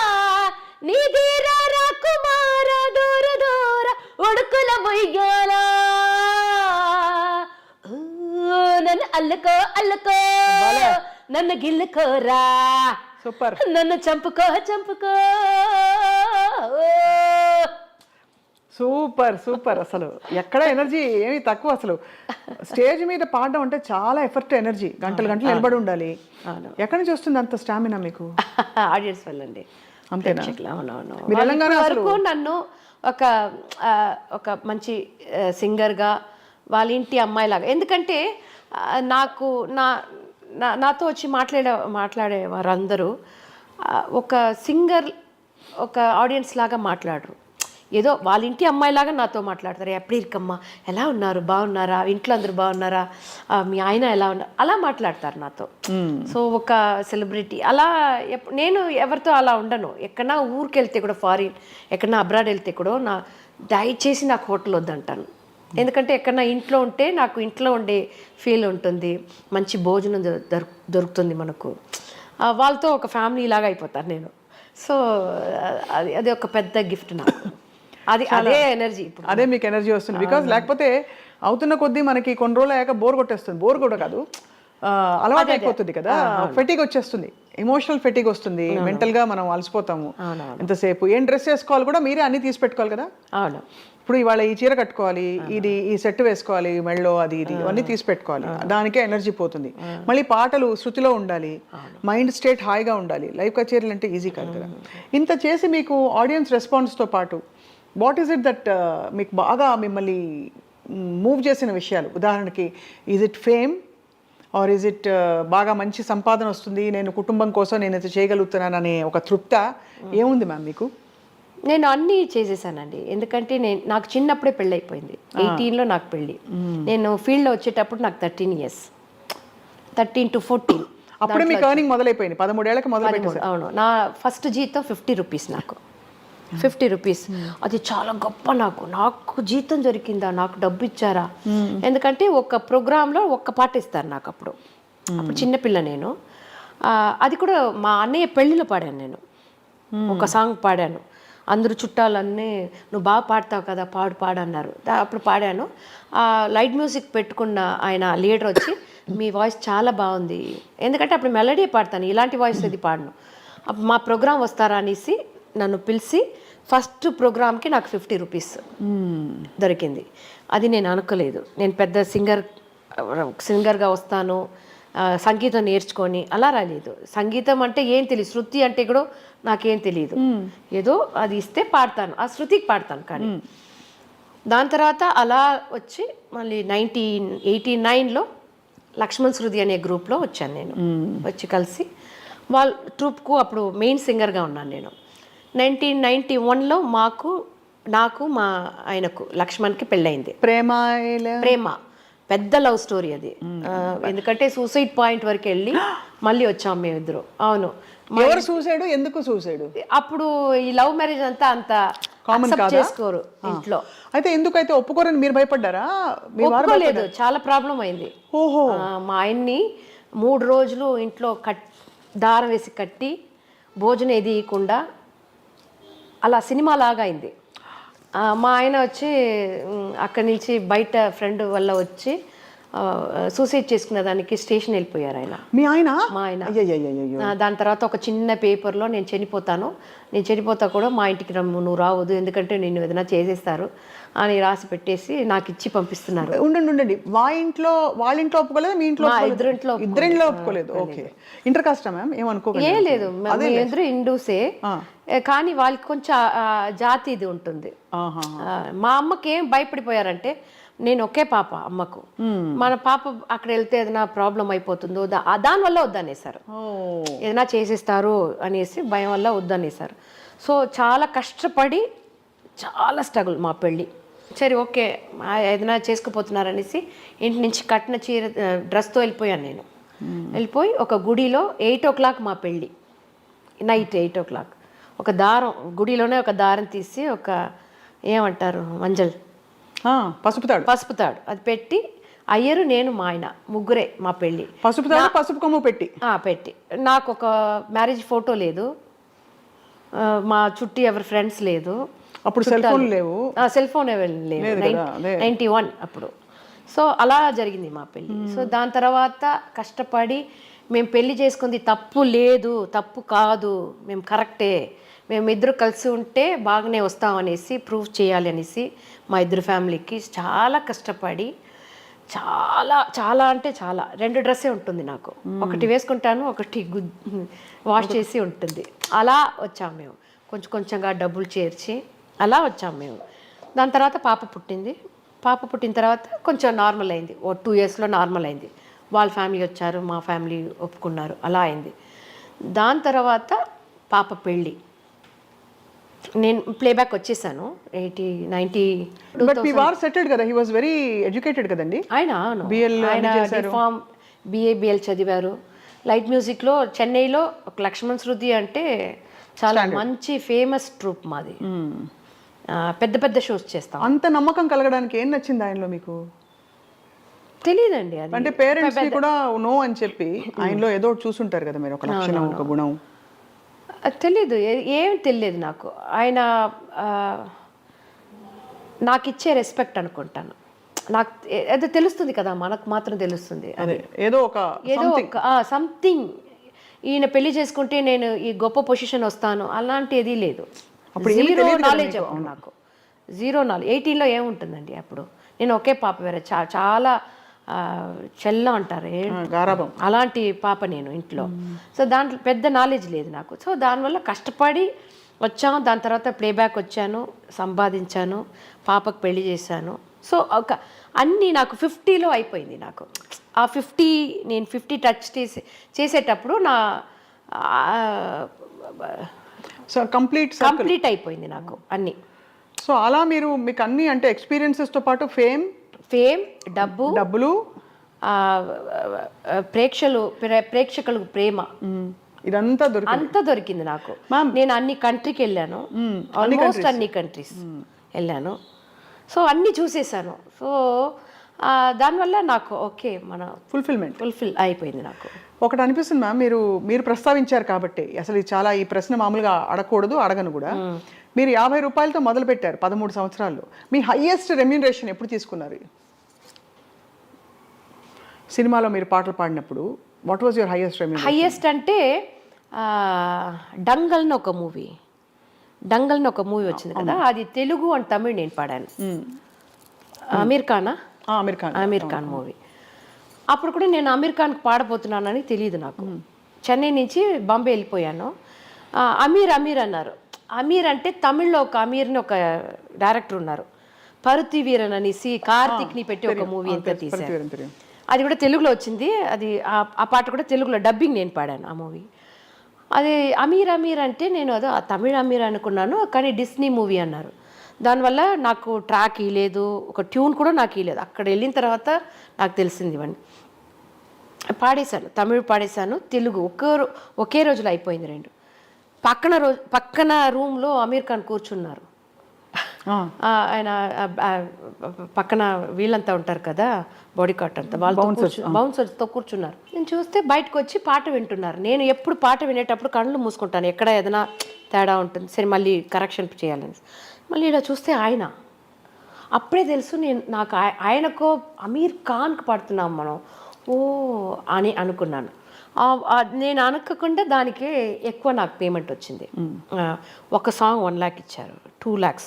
నీ ధీరా రాకుమార దూర దూర ఉడుకుల బొయ్యాల, నన్ను అల్లుకో అల్లుకో నన్ను గిల్లుకోరా, సూపర్, నన్ను చంపుకో చంపుకో. Super super. అసలు ఎక్కడ ఎనర్జీ ఏమి తక్కువ. అసలు స్టేజ్ మీద పాడడం అంటే చాలా ఎఫర్ట్, ఎనర్జీ, గంటలు గంటలు నిలబడి ఉండాలి. ఎక్కడి నుంచి వస్తుంది అంత స్టామినా మీకు? ఆడియన్స్ వల్ల అండి. అంతేనా? అవునవును. తెలంగాణ వరకు నన్ను ఒక మంచి సింగర్గా వాళ్ళ ఇంటి అమ్మాయిలాగా, ఎందుకంటే నాకు నాతో వచ్చి మాట్లాడేవారు అందరూ ఒక సింగర్ ఒక ఆడియన్స్ లాగా మాట్లాడరు, ఏదో వాళ్ళ ఇంటి అమ్మాయిలాగా నాతో మాట్లాడతారు. ఎప్పుడు ఇరుకమ్మ ఎలా ఉన్నారు, బాగున్నారా, ఇంట్లో అందరూ బాగున్నారా, మీ ఆయన ఎలా ఉన్నారు, అలా మాట్లాడతారు నాతో. సో ఒక సెలబ్రిటీ అలా నేను ఎవరితో అలా ఉండను. ఎక్కడన్నా ఊరికి వెళ్తే కూడా, ఫారిన్ ఎక్కడన్నా అబ్రాడ్ వెళ్తే కూడా దయచేసి నాకు హోటల్ వద్దంటాను. ఎందుకంటే ఎక్కడన్నా ఇంట్లో ఉంటే నాకు ఇంట్లో ఉండే ఫీల్ ఉంటుంది, మంచి భోజనం దొరుకుతుంది మనకు, వాళ్ళతో ఒక ఫ్యామిలీ లాగా అయిపోతాను నేను. సో అది ఒక పెద్ద గిఫ్ట్ నాకు. అదే ఎనర్జీ, అదే మీకు ఎనర్జీ వస్తుంది. బికాజ్ లేకపోతే అవుతున్న కొద్దీ మనకి కొన్ని రోజులు అయ్యాక బోర్ కొట్టేస్తుంది. బోర్ కూడా కాదు, అలవాటు అయిపోతుంది కదా, ఫెటిగ్ వచ్చేస్తుంది, ఎమోషనల్ ఫెటిగ్ వస్తుంది, మెంటల్ గా మనం అలసిపోతాము. ఎంతసేపు ఏం డ్రెస్ వేసుకోవాలి కూడా మీరే అన్ని తీసి పెట్టుకోవాలి కదా. అవును, ఇప్పుడు ఇవాళ ఈ చీర కట్టుకోవాలి, ఈ సెట్ వేసుకోవాలి, మెళ్ళో అది ఇది అన్నీ తీసి పెట్టుకోవాలి, దానికే ఎనర్జీ పోతుంది. మళ్ళీ పాటలు శృతిలో ఉండాలి, మైండ్ స్టేట్ హాయిగా ఉండాలి. లైవ్ కచేరీలు అంటే ఈజీ కాదు కదా. ఇంత చేసి మీకు ఆడియన్స్ రెస్పాన్స్తో పాటు వాట్ ఈస్ ఇట్ దట్ మీకు బాగా మిమ్మల్ని మూవ్ చేసిన విషయాలు? ఉదాహరణకి is it fame or is it బాగా మంచి సంపాదన వస్తుంది, నేను కుటుంబం కోసం నేను ఇది చేయగలుగుతున్నాను అనే ఒక తృప్త ఏముంది మ్యామ్ మీకు? నేను అన్నీ చేసేసానండి. ఎందుకంటే నాకు చిన్నప్పుడే పెళ్ళి అయిపోయింది. 18లో నాకు పెళ్ళి. నేను ఫీల్డ్లో వచ్చేటప్పుడు నాకు 13 years, 13 to 14. అప్పుడే మీకు ఎర్నింగ్ మొదలైపోయింది, 13 ఏళ్ళకి మొదలైపోయింది. అవును, నా ఫస్ట్ జీతం 50 rupees, నాకు 50 rupees. అది చాలా గొప్ప. నాకు జీతం దొరికిందా, నాకు డబ్బు ఇచ్చారా, ఎందుకంటే ఒక ప్రోగ్రాంలో ఒక్క పాట ఇస్తారు నాకు. అప్పుడు చిన్నపిల్ల నేను. అది కూడా మా అన్నయ్య పెళ్ళిలో పాడాను నేను, ఒక సాంగ్ పాడాను. అందరూ చుట్టాలన్నీ నువ్వు బాగా పాడతావు కదా, పాడన్నారు. అప్పుడు పాడాను. లైట్ మ్యూజిక్ పెట్టుకున్న ఆయన లీడర్ వచ్చి మీ వాయిస్ చాలా బాగుంది, ఎందుకంటే అప్పుడు మెలడీ పాడతాను, ఇలాంటి వాయిస్ అది పాడను, మా ప్రోగ్రాం వస్తారా అనేసి నన్ను పిలిచి ఫస్ట్ ప్రోగ్రామ్కి నాకు 50 rupees దొరికింది. అది నేను అనుకోలేదు. నేను పెద్ద సింగర్గా వస్తాను, సంగీతం నేర్చుకొని అలా రాలేదు. సంగీతం అంటే ఏం తెలియదు, శృతి అంటే కూడా నాకేం తెలియదు. ఏదో అది ఇస్తే పాడతాను, ఆ శృతికి పాడతాను. కానీ దాని తర్వాత అలా వచ్చి మళ్ళీ 1989లో లక్ష్మణ్ శృతి అనే గ్రూప్లో వచ్చాను నేను. వచ్చి కలిసి వాళ్ళ ట్రూప్కు అప్పుడు మెయిన్ సింగర్గా ఉన్నాను నేను. 1991లో నాకు మా ఆయనకు లక్ష్మణ్కి పెళ్ళయింది. ప్రేమ పెద్ద లవ్ స్టోరీ అది. ఎందుకంటే సూసైడ్ పాయింట్ వరకు వెళ్ళి మళ్ళీ వచ్చాం మేమిద్దరు. అవును. ఎవరు సూసైడ్, ఎందుకు సూసైడ్? అప్పుడు ఈ లవ్ మ్యారేజ్ అంత కామన్ చేసుకోరు ఇంట్లో. అయితే ఎందుకైతే ఒప్పుకోరని మీరు భయపడ్డారా? ఒప్పుకోలేదు, చాలా ప్రాబ్లం అయింది. ఓహో. మా ఆయన్ని 3 రోజులు ఇంట్లో దారం వేసి కట్టి భోజనం ఏది ఇవ్వకుండా అలా సినిమా లాగా అయింది. మా ఆయన వచ్చి అక్కడి నుంచి బయట ఫ్రెండ్ వల్ల వచ్చి సూసైడ్ చేసుకునే దానికి స్టేషన్ వెళ్ళిపోయారు ఆయన. మీ ఆయన? మా ఆయన. అయ్యయ్యయ్యయ్యో. దాని తర్వాత ఒక చిన్న పేపర్లో నేను చనిపోతా కూడా మా ఇంటికి నువ్వు రావద్దు, ఎందుకంటే నిన్ను ఏదైనా చేసేస్తారు అని రాసి పెట్టేసి నాకు ఇచ్చి పంపిస్తున్నారు. ఉండండి, వాళ్ళ ఇంట్లో ఒప్పుకోలేదు, మీ ఇంట్లో? ఇద్దరింట్లో ఒప్పుకోలేదు. ఓకే. ఇంటర్ కాస్టా మ్యామ్? ఏమనుకోకండి. ఏం లేదు, ఇద్దరు హిందూసే, కానీ వాళ్ళకి కొంచెం జాతి ఇది ఉంటుంది. మా అమ్మకి ఏం భయపడిపోయారంటే, నేను ఒకే పాప అమ్మకు, మన పాప అక్కడ వెళ్తే ఏదైనా ప్రాబ్లం అయిపోతుందో దానివల్ల వద్దనేసారు, ఏదైనా చేసేస్తారు అనేసి భయం వల్ల వద్దనేసారు. సో చాలా కష్టపడి చాలా స్ట్రగుల్ మా పెళ్ళి. సరే ఓకే ఏదైనా చేసుకుపోతున్నారనేసి ఇంటి నుంచి కట్టిన చీర డ్రెస్తో వెళ్ళిపోయాను నేను. వెళ్ళిపోయి ఒక గుడిలో 8 o'clock మా పెళ్ళి, నైట్ 8 o'clock. ఒక దారం, గుడిలోనే ఒక దారం తీసి ఒక ఏమంటారు మంజల్, పసుపు తాడు అది పెట్టి అయ్యరు నేను మా ఆయన ముగ్గురే మా పెళ్ళి. పసుపు కొమ్ము పెట్టి నాకు ఒక మ్యారేజ్ ఫోటో లేదు, మా చుట్టూ ఎవరి ఫ్రెండ్స్ లేదు, అప్పుడు సెల్ ఫోన్ లేవు, 91 అప్పుడు. సో అలా జరిగింది మా పెళ్ళి. సో దాని తర్వాత కష్టపడి మేము పెళ్లి చేసుకుంది తప్పు లేదు, తప్పు కాదు, మేము కరెక్టే, మేము ఇద్దరు కలిసి ఉంటే బాగానే వస్తామనేసి ప్రూవ్ చేయాలి అనేసి మా ఇద్దరు ఫ్యామిలీకి చాలా కష్టపడి చాలా అంటే చాలా 2 డ్రెస్సే ఉంటుంది నాకు, ఒకటి వేసుకుంటాను, ఒకటి వాష్ చేసి ఉంటుంది. అలా వచ్చాము మేము, కొంచెంగా డబ్బులు చేర్చి అలా వచ్చాము మేము. దాని తర్వాత పాప పుట్టిన తర్వాత కొంచెం నార్మల్ అయింది, 2 yearsలో నార్మల్ అయింది. వాళ్ళ ఫ్యామిలీ వచ్చారు, మా ఫ్యామిలీ ఒప్పుకున్నారు, అలా అయింది. దాని తర్వాత పాప పెళ్ళి, నేను ప్లేబ్యాక్ వచ్చేసాను 90. బట్ మీ వార్ సెటిల్డ్ కదా, హి వాస్ వెరీ ఎడ్యుకేటెడ్ కదండి ఆయన. డిఫార్మ్ BA చదివారు. లైట్ మ్యూజిక్లో చెన్నైలో ఒక లక్ష్మణ్ శృతి అంటే చాలా మంచి ఫేమస్ ట్రూప్ మాది, పెద్ద షోస్ చేస్తాం. అంత నమ్మకం కలగడానికి ఏం నచ్చింది ఆయనలో మీకు? తెలియదండి, అది అంటే పేరెంట్స్ కూడా నో అని చెప్పి ఆయనలో ఏదో చూసుంటారు కదా మీరు, ఒక లక్షణం, ఒక గుణం. తెలీదు, ఏం తెలియదు నాకు. ఆయన నాకు ఇచ్చే రెస్పెక్ట్ అనుకుంటాను, నాకు ఏదో తెలుస్తుంది కదా, మనకు మాత్రం తెలుస్తుంది, ఏదో ఒక సంథింగ్. ఈయన పెళ్లి చేసుకుంటే నేను ఈ గొప్ప పొజిషన్ వస్తాను అలాంటిది లేదు. జీరో నాలెడ్జ్ అప్పుడు నాకు, జీరో నాలెడ్జ్. 18లో ఏముంటుందండి అప్పుడు, నేను ఒకే పాప, వేరే చాలా చెల్ల అంటారు అలాంటి పాప నేను ఇంట్లో. సో దాంట్లో పెద్ద నాలెడ్జ్ లేదు నాకు. సో దానివల్ల కష్టపడి వచ్చాను. దాని తర్వాత ప్లేబ్యాక్ వచ్చాను, సంపాదించాను, పాపకు పెళ్లి చేశాను. సో ఒక అన్నీ నాకు 50లో అయిపోయింది. నాకు ఆ 50 నేను 50 టచ్ చేసేటప్పుడు నా సో కంప్లీట్ అయిపోయింది నాకు అన్నీ. సో అలా మీకు అన్నీ అంటే ఎక్స్పీరియన్సెస్తో పాటు ఫేమ్, డబ్బులు, ప్రేక్షకులకు ప్రేమ, ఇదంతా దొరికింది నాకు. నేను అన్ని కంట్రీకి వెళ్ళాను, ఆల్మోస్ట్ అన్ని కంట్రీస్ వెళ్ళాను. సో అన్నీ చూసేసాను. సో దానివల్ల నాకు ఓకే మన ఫుల్ఫిల్ అయిపోయింది నాకు. ఒకటి అనిపిస్తుంది మ్యామ్, మీరు ప్రస్తావించారు కాబట్టి అసలు ఈ ప్రశ్న మామూలుగా అడగకూడదు, అడగను కూడా. మీరు 50 రూపాయలతో మొదలు పెట్టారు 13 సంవత్సరాల్లో. మీ హైయెస్ట్ రెమ్యూనరేషన్ ఎప్పుడు తీసుకున్నారు? సినిమాలో మీరు పాటలు పాడినప్పుడు what was your highest remuneration? Highest అంటే డంగల్ని ఒక మూవీ వచ్చింది కదా, అది తెలుగు అండ్ తమిళ్ నేను పాడాను. అమీర్ ఖాన్ మూవీ. అప్పుడు కూడా నేను అమీర్ ఖాన్కి పాడబోతున్నానని తెలియదు నాకు. చెన్నై నుంచి బాంబే వెళ్ళిపోయాను. అమీర్ అన్నారు. అమీర్ అంటే తమిళ్లో ఒక అమీర్ని ఒక డైరెక్టర్ ఉన్నారు, పరుతి వీరన్ అనేసి కార్తిక్ని పెట్టి ఒక మూవీ ఎంత తీశారు. అది కూడా తెలుగులో వచ్చింది. అది ఆ పాట కూడా తెలుగులో డబ్బింగ్ నేను పాడాను ఆ మూవీ. అది అమీర్ అంటే నేను అదో తమిళ అమీర్ అనుకున్నాను, కానీ డిస్నీ మూవీ అన్నారు. దానివల్ల నాకు ట్రాక్ ఇవ్వలేదు, ఒక ట్యూన్ కూడా నాకు ఇవ్వలేదు. అక్కడ వెళ్ళిన తర్వాత నాకు తెలిసింది ఇవన్నీ. పాడేశాను, తమిళ్ పాడేశాను, తెలుగు ఒకే రోజులో అయిపోయింది 2. పక్కన రూమ్లో అమీర్ ఖాన్ కూర్చున్నారు. ఆయన పక్కన వీళ్ళంతా ఉంటారు కదా, బాడీ కార్ట్ అంతా, వాళ్ళతో బౌన్సర్స్తో కూర్చున్నారు. నేను చూస్తే బయటకు వచ్చి పాట వింటున్నారు. నేను ఎప్పుడు పాట వినేటప్పుడు కళ్ళు మూసుకుంటాను, ఎక్కడ ఏదైనా తేడా ఉంటుంది, సరే మళ్ళీ కరెక్షన్ చేయాలని. మళ్ళీ ఇలా చూస్తే అప్పుడే తెలుసు నాకు ఆయనకో అమీర్ ఖాన్కి పాడుతున్నాం మనం ఓ అని అనుకున్నాను. నేను అనుకోకుండా దానికి ఎక్కువ నాకు పేమెంట్ వచ్చింది. ఒక సాంగ్ 1 lakh ఇచ్చారు, 2 lakhs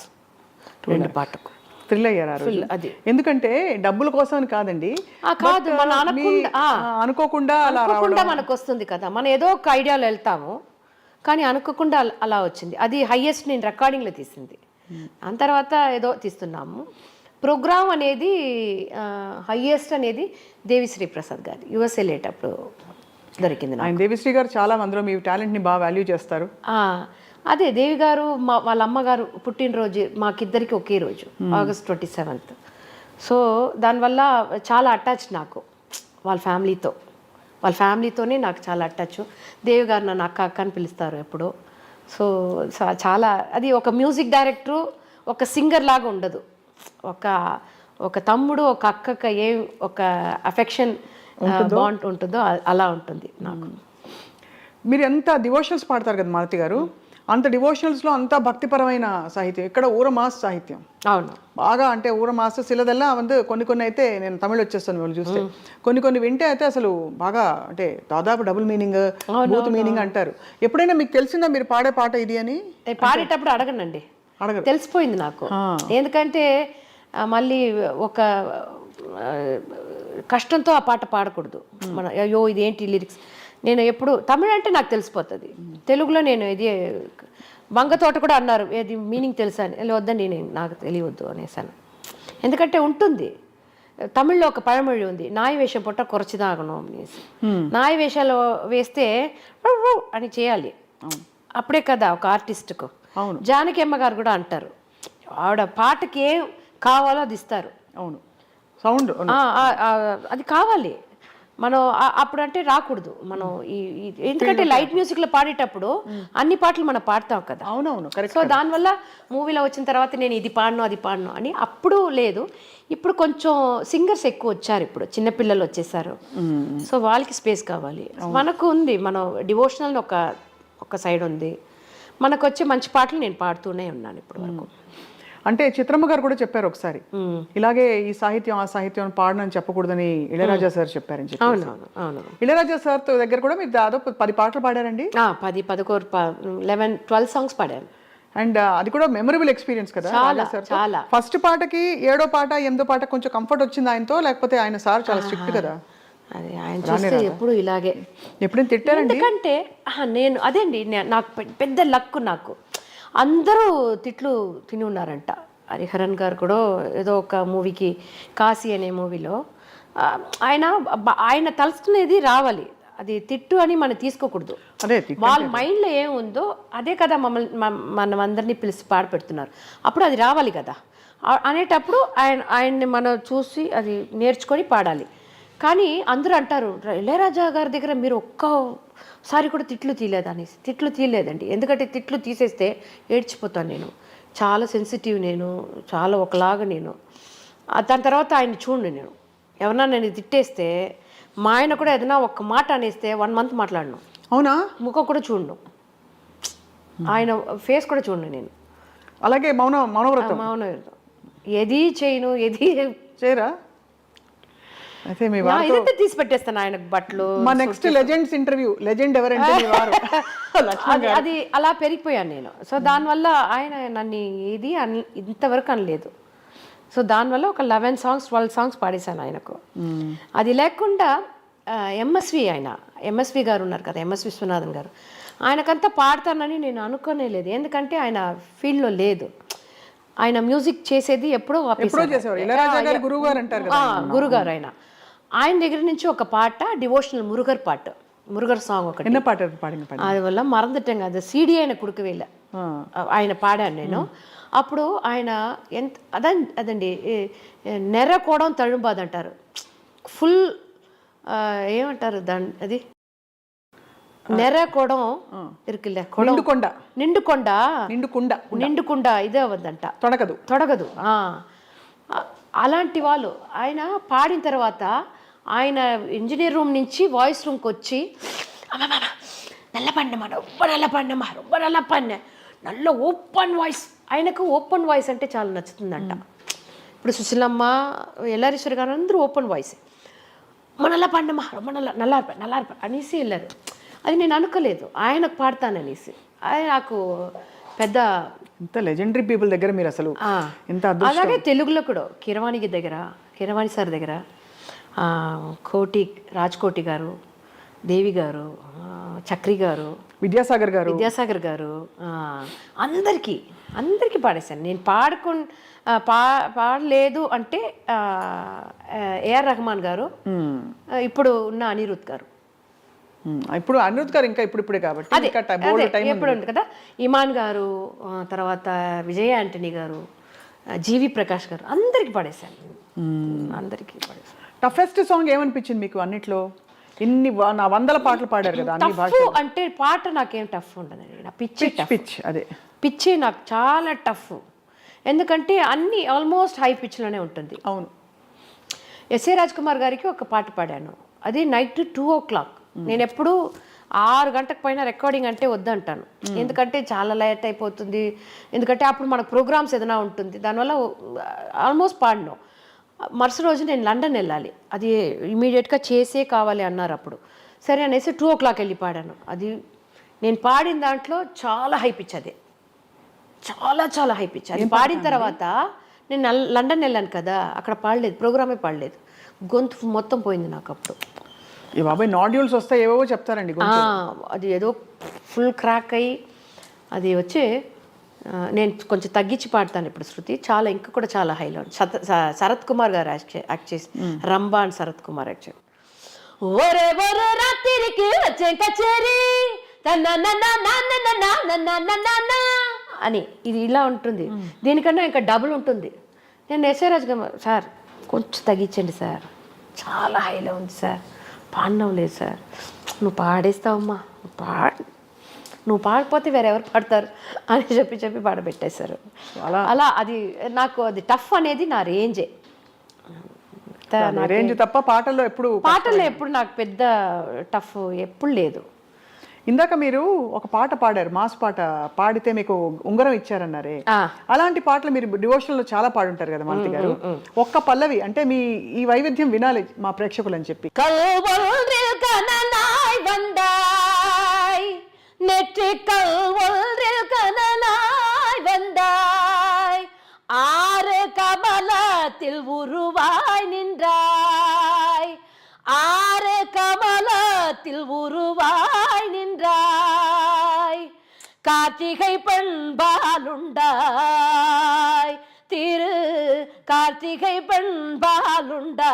2 పాటకు. థ్రిల్ అయ్యారు అది ఎందుకంటే డబ్బుల కోసం అని కాదండి, కాదు మన అనుకోకుండా మనకు వస్తుంది కదా, మనం ఏదో ఒక ఐడియాలో వెళ్తాము కానీ అనుకోకుండా అలా వచ్చింది. అది హైయెస్ట్ నేను రికార్డింగ్లో తీసింది. దాని తర్వాత ఏదో తీస్తున్నాము. ప్రోగ్రామ్ అనేది హైయెస్ట్ అనేది దేవిశ్రీ ప్రసాద్ గారు యుఎస్ వెళ్ళేటప్పుడు దొరికింది. ఆయన దేవిశ్రీ గారు చాలా మందిలో మీ టాలెంట్ని బాగా వాల్యూ చేస్తారు. అదే దేవి గారు వాళ్ళ అమ్మగారు పుట్టినరోజు మాకిద్దరికి ఒకే రోజు, August 27th. సో దానివల్ల చాలా అటాచ్ నాకు వాళ్ళ ఫ్యామిలీతోనే నాకు చాలా అటాచ్. దేవి గారు నన్ను అక్క అక్క అని పిలుస్తారు ఎప్పుడు. సో చాలా అది ఒక మ్యూజిక్ డైరెక్టరు ఒక సింగర్ లాగా ఉండదు, ఒక తమ్ముడు ఒక అక్కకి ఒక అఫెక్షన్ బాండ్ ఉంటుందో అలా ఉంటుంది నాకు. మీరు ఎంత డివోషనల్స్ పాడతారు కదా మాలతి గారు, అంత డివోషనల్స్లో అంత భక్తిపరమైన సాహిత్యం, ఇక్కడ ఊరమాస్ సాహిత్యం. అవును, బాగా అంటే ఊరమాస్ సిలదెల్లా కొన్ని అయితే నేను తమిళ్ వచ్చేస్తాను వాళ్ళు చూస్తే, కొన్ని వింటే అయితే అసలు బాగా అంటే దాదాపు డబుల్ మీనింగ్ బూత్ మీనింగ్ అంటారు. ఎప్పుడైనా మీకు తెలిసిందా మీరు పాడే పాట ఇది అని? పాడేటప్పుడు అడగనండి, తెలిసిపోయింది నాకు. ఎందుకంటే మళ్ళీ ఒక కష్టంతో ఆ పాట పాడకూడదు మన, అయ్యో ఇదేంటి లిరిక్స్. నేను ఎప్పుడు తమిళ అంటే నాకు తెలిసిపోతుంది, తెలుగులో నేను ఇది వంగతోట కూడా అన్నారు ఏది మీనింగ్ తెలుసా అని, వద్దండి నాకు తెలియవద్దు అనేసాను. ఎందుకంటే ఉంటుంది తమిళ్లో ఒక పഴమొഴి ఉంది, నాయ వేషం పొట్ట కొరచిదాగను అనేసి. నాయ వేషాలు వేస్తే అని చేయాలి, అప్పుడే కదా ఒక ఆర్టిస్ట్కు. జానకి అమ్మ గారు కూడా అంటారు, ఆవిడ పాటకి ఏం కావాలో అది ఇస్తారు. అవును, సౌండ్ అది కావాలి. మనం అప్పుడు అంటే రాకూడదు మనం ఎందుకంటే లైట్ మ్యూజిక్లో పాడేటప్పుడు అన్ని పాటలు మనం పాడతాం కదా. అవునవును, సో దానివల్ల మూవీలో వచ్చిన తర్వాత నేను ఇది పాడను అది పాడను అని అప్పుడు లేదు. ఇప్పుడు కొంచెం సింగర్స్ ఎక్కువ వచ్చారు, ఇప్పుడు చిన్నపిల్లలు వచ్చేసారు. సో వాళ్ళకి స్పేస్ కావాలి, మనకు ఉంది. మనం డివోషనల్ ఒక సైడ్ ఉంది, మనకు వచ్చే మంచి పాటలు నేను పాడుతూనే ఉన్నాను ఇప్పటి వరకు. అంటే చిత్రమ్మ గారు కూడా చెప్పారు ఒకసారి, ఇలాగే ఈ సాహిత్యం ఆ సాహిత్యం పాడనని చెప్పకూడదని ఇళయరాజా సార్ చెప్పారని చెప్పి. అవును, ఇళయరాజా సార్ దగ్గర కూడా మీరు దాదాపు 10 పాటలు పాడారండి? 10, 11, 11, 12 సాంగ్స్ పాడాను. అండ్ అది కూడా మెమరబుల్ ఎక్స్పీరియన్స్ కదా చాలా. ఫస్ట్ పాటకి 7వ పాట 8వ పాట కొంచెం కంఫర్ట్ వచ్చింది ఆయనతో, లేకపోతే ఆయన సార్ చాలా స్ట్రిక్ట్ కదా? అది ఆయన చూస్తే ఎప్పుడు ఇలాగే. ఎప్పుడైనా తిట్టారండి? ఎందుకంటే నేను అదే అండి, నాకు పెద్ద లక్, నాకు అందరూ తిట్లు తిని ఉన్నారంట. హరిహరన్ గారు కూడా ఏదో ఒక మూవీకి, కాశీ అనే మూవీలో ఆయన తలుచుకునేది రావాలి, అది తిట్టు అని మనం తీసుకోకూడదు. వాళ్ళ మైండ్లో ఏముందో అదే కదా మనం అందరినీ పిలిచి పాడపెడుతున్నారు, అప్పుడు అది రావాలి కదా అనేటప్పుడు ఆయన్ని మనం చూసి అది నేర్చుకొని పాడాలి. కానీ అందరూ అంటారు ఇళయరాజా గారి దగ్గర మీరు ఒక్కసారి కూడా తిట్లు తీయలేదనేసి. తిట్లు తీయలేదండి, ఎందుకంటే తిట్లు తీసేస్తే ఏడ్చిపోతాను నేను, చాలా సెన్సిటివ్ నేను, చాలా ఒకలాగా నేను. దాని తర్వాత ఆయన చూడండి, నేను ఎవరన్నా నేను తిట్టేస్తే మా ఆయన కూడా ఏదైనా ఒక్క మాట అనేస్తే 1 month మాట్లాడను. అవునా? ముఖం కూడా చూడను, ఆయన ఫేస్ కూడా చూడండి నేను. అలాగే మౌనవ్రతం ఏది చేయను, ఏది చేయరా? అయితే మీ వారు ఇదంతా తీసి పెట్టేస్తాను ఆయనకు బట్టలు. మా నెక్స్ట్ లెజెండ్స్ ఇంటర్వ్యూ, లెజెండ్ ఎవరంటే మీ వారు. అది అలా పెరిగిపోయాను నేను. సో దానివల్ల ఆయన నన్ను ఇది ఇంతవరకు అనలేదు. సో దానివల్ల ఒక 11 songs 12 songs పాడేశాను ఆయనకు. అది లేకుండా ఎంఎస్వి గారు ఉన్నారు కదా, ఎంఎస్ విశ్వనాథన్ గారు, ఆయనకంతా పాడతానని నేను అనుకోనే లేదు. ఎందుకంటే ఆయన ఫీల్డ్లో లేదు, ఆయన మ్యూజిక్ చేసేది ఎప్పుడో గురుగారు. ఆయన దగ్గర నుంచి ఒక పాట డివోషనల్ మురుగర్ సాంగ్ ఒకటి, అది వల్ల మరందటం కాదు, సిడి ఆయన కుడుకువేళ ఆయన పాడాను నేను. అప్పుడు ఆయన ఎంత అదండి నెర్రకోవడం తழுంబాదు అంటారు, ఫుల్ ఏమంటారు దాన్ని, అది నెర్రకోవడం ఇరుకులే, నిండుకొండ ఇదే అవ్వద్దంట, తొడగదు. అలాంటి వాళ్ళు ఆయన పాడిన తర్వాత ఆయన ఇంజనీర్ రూమ్ నుంచి వాయిస్ రూమ్కి వచ్చి నల్ల ఓపెన్ వాయిస్, ఆయనకు ఓపెన్ వాయిస్ అంటే చాలా నచ్చుతుందంట. ఇప్పుడు సుశీలమ్మ, ఎల్లారీశ్వరి గారు అందరూ ఓపెన్ వాయిస్, మనలా పండమ్మా, నల్లారిప అనేసి వెళ్ళారు. అది నేను అనుకోలేదు ఆయనకు పాడతాననేసి. అది నాకు పెద్ద ఇంత లెజెండరీ పీపుల్ దగ్గర మీరు అసలు ఎంత అలాగే తెలుగులో కూడా కీరవాణి సార్ దగ్గర రాజ్కోటి గారు, దేవి గారు, చక్రి గారు, విద్యాసాగర్ గారు అందరికీ పాడేశాను నేను. పాడలేదు అంటే ఏఆర్ రెహమాన్ గారు, ఇప్పుడు ఉన్న అనిరుద్ గారు. ఇప్పుడు అనిరుద్ గారు ఇంకా ఇప్పుడిప్పుడే కాబట్టి ఎప్పుడు ఉంది కదా. ఇమాన్ గారు, తర్వాత విజయ యాంటనీ గారు, జీవి ప్రకాష్ గారు, అందరికి పాడేశాను. అందరికీ పాడేశాను. టఫెస్ట్ సాంగ్ ఏమనిపించింది మీకు అన్నిట్లో? ఇన్ని 100 పాటలు పాడారు కదా అన్ని భాషలు. అంటే పాట నాకేం టఫ్ ఉండదండి, నా అదే పిచ్చి నాకు చాలా టఫ్. ఎందుకంటే అన్ని ఆల్మోస్ట్ హై పిచ్లోనే ఉంటుంది. అవును. ఎస్ఏ రాజ్ కుమార్ గారికి ఒక పాట పాడాను, అది నైట్ 2 o'clock. నేను ఎప్పుడు 6 గంటలకు పైన రికార్డింగ్ అంటే వద్దంటాను. ఎందుకంటే చాలా లేట్ అయిపోతుంది, ఎందుకంటే అప్పుడు మనకు ప్రోగ్రామ్స్ ఏదైనా ఉంటుంది, దానివల్ల ఆల్మోస్ట్ పాడినాం. మరుసటి రోజు నేను లండన్ వెళ్ళాలి, అది ఇమీడియట్గా చేసే కావాలి అన్నారు అప్పుడు. సరే అనేసి 2 o'clock వెళ్ళి పాడాను. అది నేను పాడిన దాంట్లో చాలా హై పిచ్, అదే చాలా హై పిచ్. అది పాడిన తర్వాత నేను లండన్ వెళ్ళాను కదా, అక్కడ పాడలేదు, ప్రోగ్రామే పాడలేదు, గొంతు మొత్తం పోయింది నాకు అప్పుడు. ఈ బాబాయ్ నాడ్యూల్స్ వస్తాయి ఏవో చెప్తారండి, అది ఏదో ఫుల్ క్రాక్ అయ్యి అది వచ్చి నేను కొంచెం తగ్గించి పాడతాను ఇప్పుడు శృతి, చాలా ఇంకా కూడా చాలా హైలో. శరత్ కుమార్ గారు యాక్ట్ చేసి, రంభా అండ్ శరత్ కుమార్ యాక్ట్ చేసి, ఒరే ఒరే రాత్రికి వచ్చే కచేరీ అని ఇది ఇలా ఉంటుంది. దీనికన్నా ఇంకా డబుల్ ఉంటుంది. నేను ఎస్ఏ రాజ్ కుమార్ సార్ కొంచెం తగ్గించండి సార్, చాలా హైలో ఉంది సార్, పాడడం లేదు సార్, నువ్వు పాడేస్తావమ్మా, నువ్వు పాడకపోతే వేరెవరు పాడతారు అని చెప్పి పాడబెట్టేశారు. అలా అది నాకు అది టఫ్ అనేది నా రేంజే. తప్ప పాటల్లో ఎప్పుడు నాకు పెద్ద టఫ్ ఎప్పుడు లేదు. ఇందాక మీరు ఒక పాట పాడారు, మాస్ పాట పాడితే మీకు ఉంగరం ఇచ్చారన్నారే, అలాంటి పాటలు మీరు డివోషనల్ లో చాలా పాడుంటారు కదా మాలతి గారు. ఒక్క పల్లవి అంటే మీ ఈ వైవిధ్యం వినాలి మా ప్రేక్షకులు అని చెప్పి. நெற்றிக்கல் ஒன்றில் கனலாய் வந்தாய், 6 கமலத்தில் உருவாய் நின்றாய், 6 கமலத்தில் உருவாய் நின்றாய், கார்த்திகை பெண்பாலுண்டாய், திரு கார்த்திகை பெண்பாலுண்டாய்,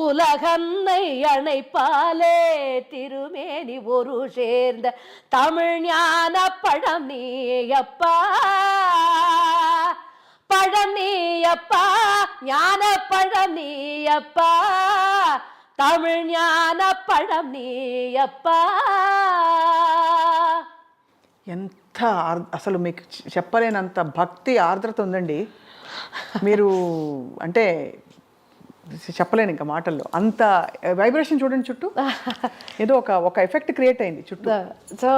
உலகன்னை அணைப்பாலே திருமேனி ஒரு சேர்ந்த தமிழ் ஞான பழம் நீயப்பா, பழம் நீயப்பா, ஞான பழம் நீயப்பா, தமிழ் ஞான பழம் நீயப்பா. ఎంత అసలు మీకు చెప్పలేనంత భక్తి ఆర్ద్రత ఉందండి. మీరు అంటే చెప్పలేను ఇంకా మాటల్లో, అంత వైబ్రేషన్ చూడండి చుట్టూ, ఏదో ఒక ఎఫెక్ట్ క్రియేట్ అయింది చుట్టూ. సో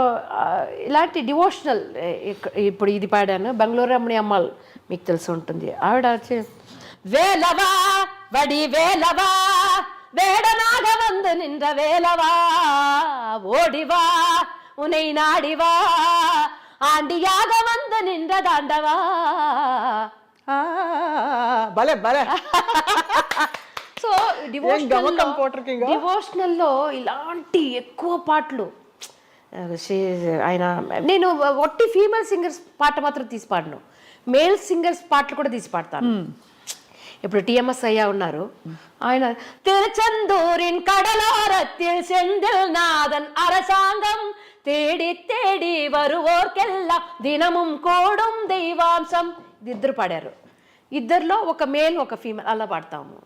ఇలాంటి డివోషనల్, ఇప్పుడు ఇది పాడాను, బెంగళూరు రమణి అమ్మాల్ మీకు తెలిసి ఉంటుంది, ఆవిడ వచ్చి వేలవా వడి వేలవా వేడనాగ వందు నిன்ற వేలవా ఓడివా உனை நாடிவா ஆண்டியாக வந்து நின்ற தாண்டவா. భలే భలే. సో డివోషనల్లో ఇలాంటి ఎక్కువ పాటలు ఆయన, నేను ఒట్టి ఫీమేల్ సింగర్స్ పాట మాత్రం తీసి పాడను, మేల్ సింగర్స్ పాటలు కూడా తీసి పాడతాను. ఇప్పుడు టిఎంఎస్ అయ్యా ఉన్నారు, ఆయన తిరుచెందూరిన్ కడలోరத்தில் செந்தில் நாதன் அரசாங்கம் தேடி தேடி வருவோர்కెల్లా దినముం కోడుం దైవాంశం, ఇద్దరు పాడారు, ఇద్దరిలో ఒక మేల్ ఒక ఫీమేల్ అలా పాడతాము.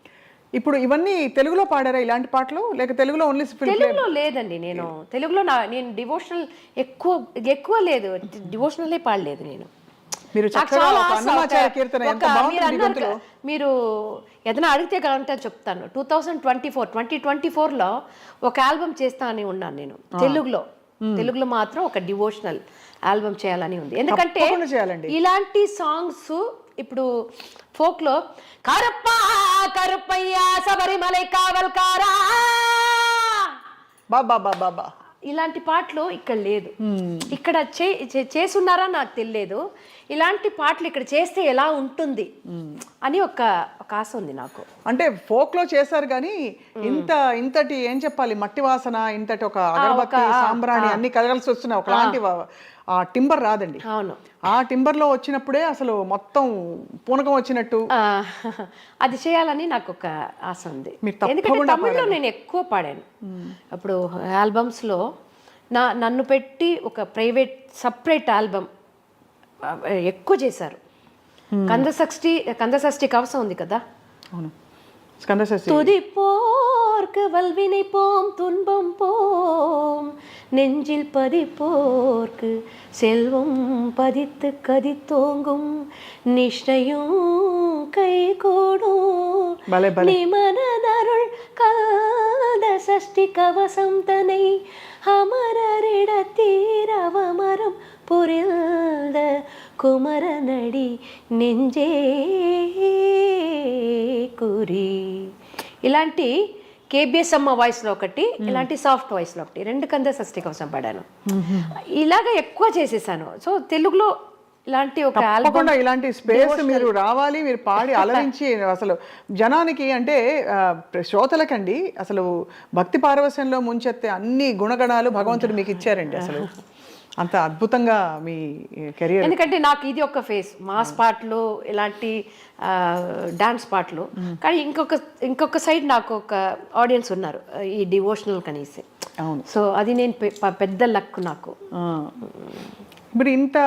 ఇప్పుడు ఇవన్నీ తెలుగులో పాడారా ఇలాంటి పాటలు, లేక తెలుగులో ఓన్లీ? తెలుగులో లేదండి, నేను తెలుగులో నేను డివోషనల్ ఎక్కువ లేదు, డివోషనలే పాడలేదు నేను. మీరు మీరు ఏదైనా అడిగితే కదంటే చెప్తాను. 2024లో ఒక ఆల్బమ్ చేస్తా అని ఉన్నాను నేను తెలుగులో మాత్రం ఒక డివోషనల్ ఆల్బమ్ చేయాలని ఉంది. ఎందుకంటే ఇలాంటి సాంగ్స్ ఇప్పుడు ఫోక్లో కరప్ప కరుప్పయ్య శబరిమలై కావల్కారా బాబా బాబా బా ఇలాంటి పాటలు ఇక్కడ లేదు. ఇక్కడ చేసున్నారా నాకు తెలియదు. ఇలాంటి పాటలు ఇక్కడ చేస్తే ఎలా ఉంటుంది అని ఒక ఆశ ఉంది నాకు. అంటే ఫోక్ లో చేశారు కానీ ఇంతటి ఏం చెప్పాలి, మట్టి వాసన, ఇంతటి ఒక అగరబత్తి సాంబ్రాణి అన్ని కలగలిసి వస్తున్నాయి, ఒకలాంటి ఆ టింబర్ రాదండి. అవును, ఆ టింబర్ లో వచ్చినప్పుడే అసలు మొత్తం పూనకం వచ్చినట్టు అది చేయాలని నాకు ఒక ఆశ ఉంది. మీరు ఎందుకంటే తమిళ్లో నేను ఎక్కువ పాడాను. అప్పుడు ఆల్బమ్స్ లో నన్ను పెట్టి ఒక ప్రైవేట్ సపరేట్ ఆల్బమ్ ఎక్కువ చేశారు. కందషష్ఠి కవసం ఉంది కదా, అవును, స్కందషష్ఠి. துதி போர்க்கு வல்வினை போம் துன்பம் போம் நெஞ்சில் பதிப்போர்க்கு செல்வம் பதித்து கதித்தோங்கும் நிஷ்டையும் கை கூடும் நிமனருள் காத சஷ்டி கவசம் தனை அமரரிடத்தீர் அவமரம் புரிந்த కుమరనడి నెంజే కురి. ఇలాంటి కేబిఎస్ అమ్మ వాయిస్లో ఒకటి, ఇలాంటి సాఫ్ట్ వాయిస్లో ఒకటి, 2 కందషష్ఠి కోసం పాడాను. ఇలాగ ఎక్కువ చేసేసాను. సో తెలుగులో ఇలాంటి ఒక తప్పకుండా ఇలాంటి స్పేస్ మీరు రావాలి, మీరు పాడి అలరించి అసలు జనానికి అంటే శ్రోతలకండి అసలు భక్తి పారవస్యంలో ముంచెత్తే అన్ని గుణగణాలు భగవంతుడు మీకు ఇచ్చారండి. అసలు అంత అద్భుతంగా మీ కెరియర్. ఎందుకంటే నాకు ఇది ఒక ఫేస్, మాస్ పాటలు, ఇలాంటి డాన్స్ పాటలు. కానీ ఇంకొక సైడ్ నాకు ఒక ఆడియన్స్ ఉన్నారు ఈ డివోషనల్ కనీసే. అవును, సో అది నేను పెద్ద లక్ నాకు. ఇప్పుడు ఇంత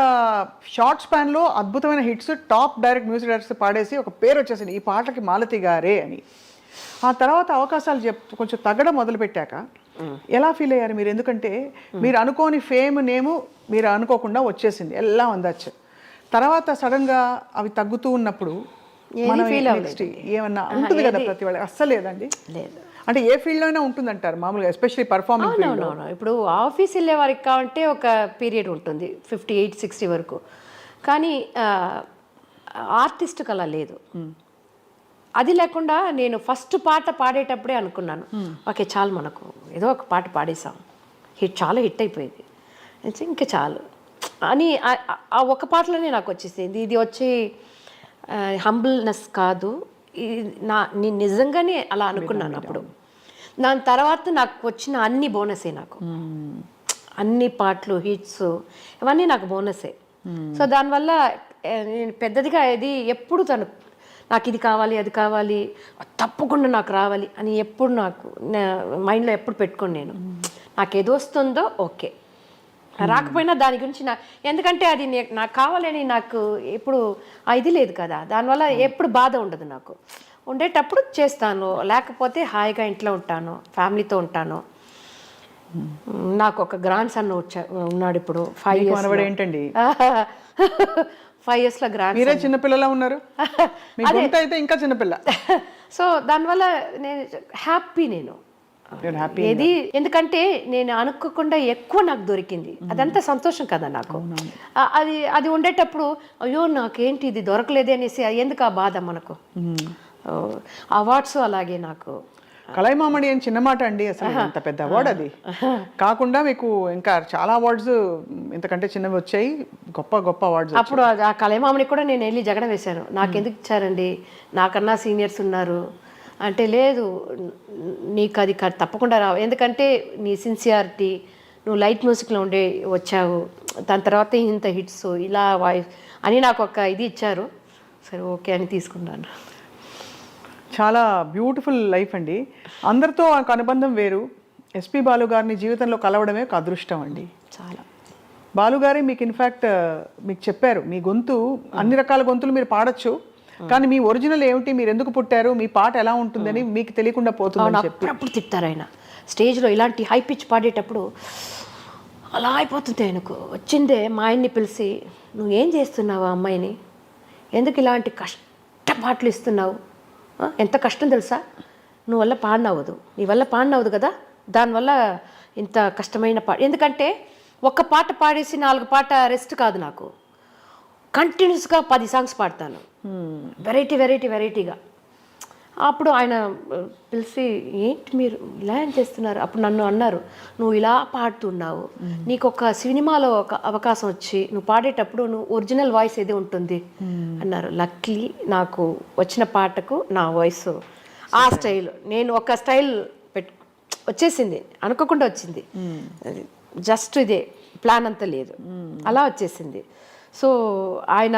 షార్ట్ స్పాన్లో అద్భుతమైన hits, top direct music directors పాడేసి ఒక పేరు వచ్చేసింది, ఈ పాటకి మాలతి గారే అని. ఆ తర్వాత అవకాశాలు కొంచెం తగ్గడం మొదలుపెట్టాక ఎలా ఫీల్ అయ్యారు మీరు? ఎందుకంటే మీరు అనుకోని ఫేమ్ నేము మీరు అనుకోకుండా వచ్చేసింది, ఎలా అందచ్చు. తర్వాత సడన్గా అవి తగ్గుతూ ఉన్నప్పుడు ఏమన్నా ఉంటుంది కదా ప్రతి వాళ్ళకి? అస్సలు లేదండి. లేదు అంటే ఏ ఫీల్డ్లో అయినా ఉంటుందంటారు మామూలుగా, ఎస్పెషల్లీ పర్ఫార్మింగ్ ఫీల్డ్లో. ఇప్పుడు ఆఫీస్ వెళ్ళే వారికి కావంటే ఒక పీరియడ్ ఉంటుంది 58-60 వరకు. కానీ ఆర్టిస్ట్కి అలా లేదు. అది లేకుండా నేను ఫస్ట్ పాట పాడేటప్పుడే అనుకున్నాను, ఓకే చాలు, మనకు ఏదో ఒక పాట పాడేసాం, చాలా హిట్ అయిపోయింది, ఇంకా చాలు అని ఆ ఒక పాటలోనే నాకు వచ్చేసింది. ఇది వచ్చి హంబుల్నెస్ కాదు, నేను నిజంగానే అలా అనుకున్నాను అప్పుడు. దాని తర్వాత నాకు వచ్చిన అన్ని బోనసే, నాకు అన్ని పాటలు హిట్స్ ఇవన్నీ నాకు బోనసే. సో దానివల్ల నేను పెద్దదిగా ఇది ఎప్పుడు నాకు ఇది కావాలి, అది కావాలి, తప్పకుండా నాకు రావాలి అని ఎప్పుడు నాకు మైండ్లో ఎప్పుడు పెట్టుకోండి. నాకు ఏదో వస్తుందో ఓకే, రాకపోయినా దాని గురించి ఎందుకంటే అది నాకు కావాలని నాకు ఎప్పుడు ఇది లేదు కదా, దానివల్ల ఎప్పుడు బాధ ఉండదు. నాకు ఉండేటప్పుడు చేస్తాను, లేకపోతే హాయిగా ఇంట్లో ఉంటాను, ఫ్యామిలీతో ఉంటాను. నాకు ఒక గ్రాండ్ సన్ ఉన్నాడు ఇప్పుడు 5 years. ఏంటండి 5 years గ్రాండ్. మీరే చిన్నపిల్లలా ఉన్నారు, అయితే ఇంకా చిన్నపిల్ల. సో దానివల్ల నేను హ్యాపీ. నేను ఏది ఎందుకంటే నేను అనుకోకుండా ఎక్కువ నాకు దొరికింది, అదంతా సంతోషం కదా నాకు. అది ఉండేటప్పుడు అయ్యో నాకేంటి ఇది దొరకలేదే అనేసి ఎందుకు ఆ బాధ మనకు. అవార్డ్స్ అలాగే నాకు కలైమామణి అని చిన్న మాట అండి, అసలు అంత పెద్ద అవార్డు అది కాకుండా మీకు ఇంకా చాలా అవార్డ్స్ ఇంతకంటే చిన్నవి వచ్చాయి, గొప్ప గొప్ప అవార్డ్స్. అప్పుడు ఆ కలైమామణి కూడా నేను వెళ్ళి జగడ వేశాను, నాకెందుకు ఇచ్చారండి, నాకన్నా సీనియర్స్ ఉన్నారు అంటే, లేదు నీకు అది తప్పకుండా రావు, ఎందుకంటే నీ సిన్సియారిటీ, నువ్వు లైట్ మ్యూజిక్లో వచ్చావు, దాని తర్వాత ఇంత హిట్స్ ఇలా వాయిస్ అని నాకు ఒక ఇది ఇచ్చారు. సరే ఓకే అని తీసుకున్నాను. చాలా బ్యూటిఫుల్ లైఫ్ అండి. అందరితో ఒక అనుబంధం వేరు. ఎస్పి బాలు గారిని జీవితంలో కలవడమే ఒక అదృష్టం అండి. చాలా. బాలుగారే మీకు ఇన్ఫ్యాక్ట్ మీకు చెప్పారు, మీ గొంతు అన్ని రకాల గొంతులు మీరు పాడొచ్చు, కానీ మీ ఒరిజినల్ ఏమిటి, మీరు ఎందుకు పుట్టారు, మీ పాట ఎలా ఉంటుందని మీకు తెలియకుండా పోతుందని చెప్పి అప్పుడు తిట్టారు ఆయన. స్టేజ్లో ఇలాంటి హై పిచ్ పాడేటప్పుడు అలా అయిపోతుంది ఆయనకు. వచ్చిందే మా ఆయన్ని పిలిచి, నువ్వు ఏం చేస్తున్నావు ఆ అమ్మాయిని, ఎందుకు ఇలాంటి కష్ట పాటలు ఇస్తున్నావు, ఎంత కష్టం తెలుసా, నువ్వు వల్ల పాడినవ్వదు, నీ వల్ల పాడినవ్వదు కదా, దానివల్ల ఇంత కష్టమైన ఎందుకంటే ఒక్క పాట పాడేసి 4 పాట రెస్ట్ కాదు నాకు. కంటిన్యూస్గా 10 సాంగ్స్ పాడతాను, వెరైటీగా. అప్పుడు ఆయన పిలిచి, ఏంటి మీరు ఇలా ఏం చేస్తున్నారు? అప్పుడు నన్ను అన్నారు, నువ్వు ఇలా పాడుతున్నావు, నీకు ఒక సినిమాలో ఒక అవకాశం వచ్చి నువ్వు పాడేటప్పుడు నువ్వు ఒరిజినల్ వాయిస్ ఏది ఉంటుంది అన్నారు. లక్కీలీ నాకు వచ్చిన పాటకు నా వాయిస్ ఆ స్టైల్, నేను ఒక స్టైల్ వచ్చేసింది, అనుకోకుండా వచ్చింది, జస్ట్ ఇదే ప్లాన్ అంతా లేదు, అలా వచ్చేసింది. సో ఆయన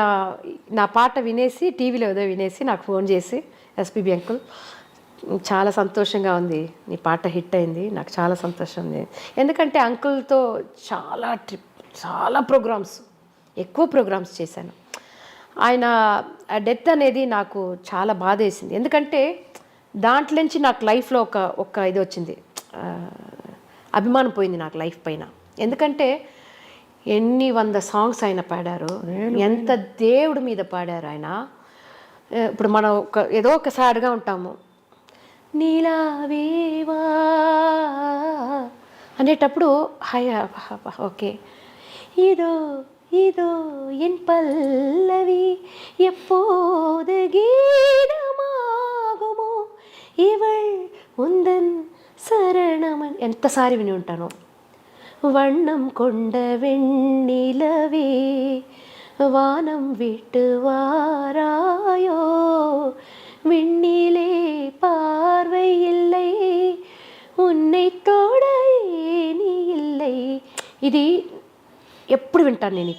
నా పాట వినేసి, టీవీలో ఏదో వినేసి నాకు ఫోన్ చేసి, ఎస్పీబీ అంకుల్ చాలా సంతోషంగా ఉంది, నీ పాట హిట్ అయింది, నాకు చాలా సంతోషం ఉంది. ఎందుకంటే అంకుల్తో చాలా ఎక్కువ ప్రోగ్రామ్స్ చేశాను. ఆయన డెత్ అనేది నాకు చాలా బాధ వేసింది. ఎందుకంటే దాంట్లో నుంచి నాకు లైఫ్లో ఒక ఇది వచ్చింది, అభిమానం పోయింది నాకు లైఫ్ పైన. ఎందుకంటే ఎన్ని 100 సాంగ్స్ ఆయన పాడారు, ఎంత దేవుడి మీద పాడారు ఆయన. ఇప్పుడు మనం ఏదో ఒక సాడ్గా ఉంటాము, నీలావేవా అనేటప్పుడు హాయ్ ఓకే, இதோ இதோ என் பல்லவி எப்போது గీతమాగుమో ఇవళ్ ఉందన్ శరణమని ఎంతసారి విని ఉంటాను. వண்ணం కొండ వెన్నెలవే வானம் விட்டு வாராயோ, விண்ணிலே பார்வை இல்லை, உன்னை తోడ ఏమీ இல்லை. ఇది ఎప్పుడు వింటాను నేను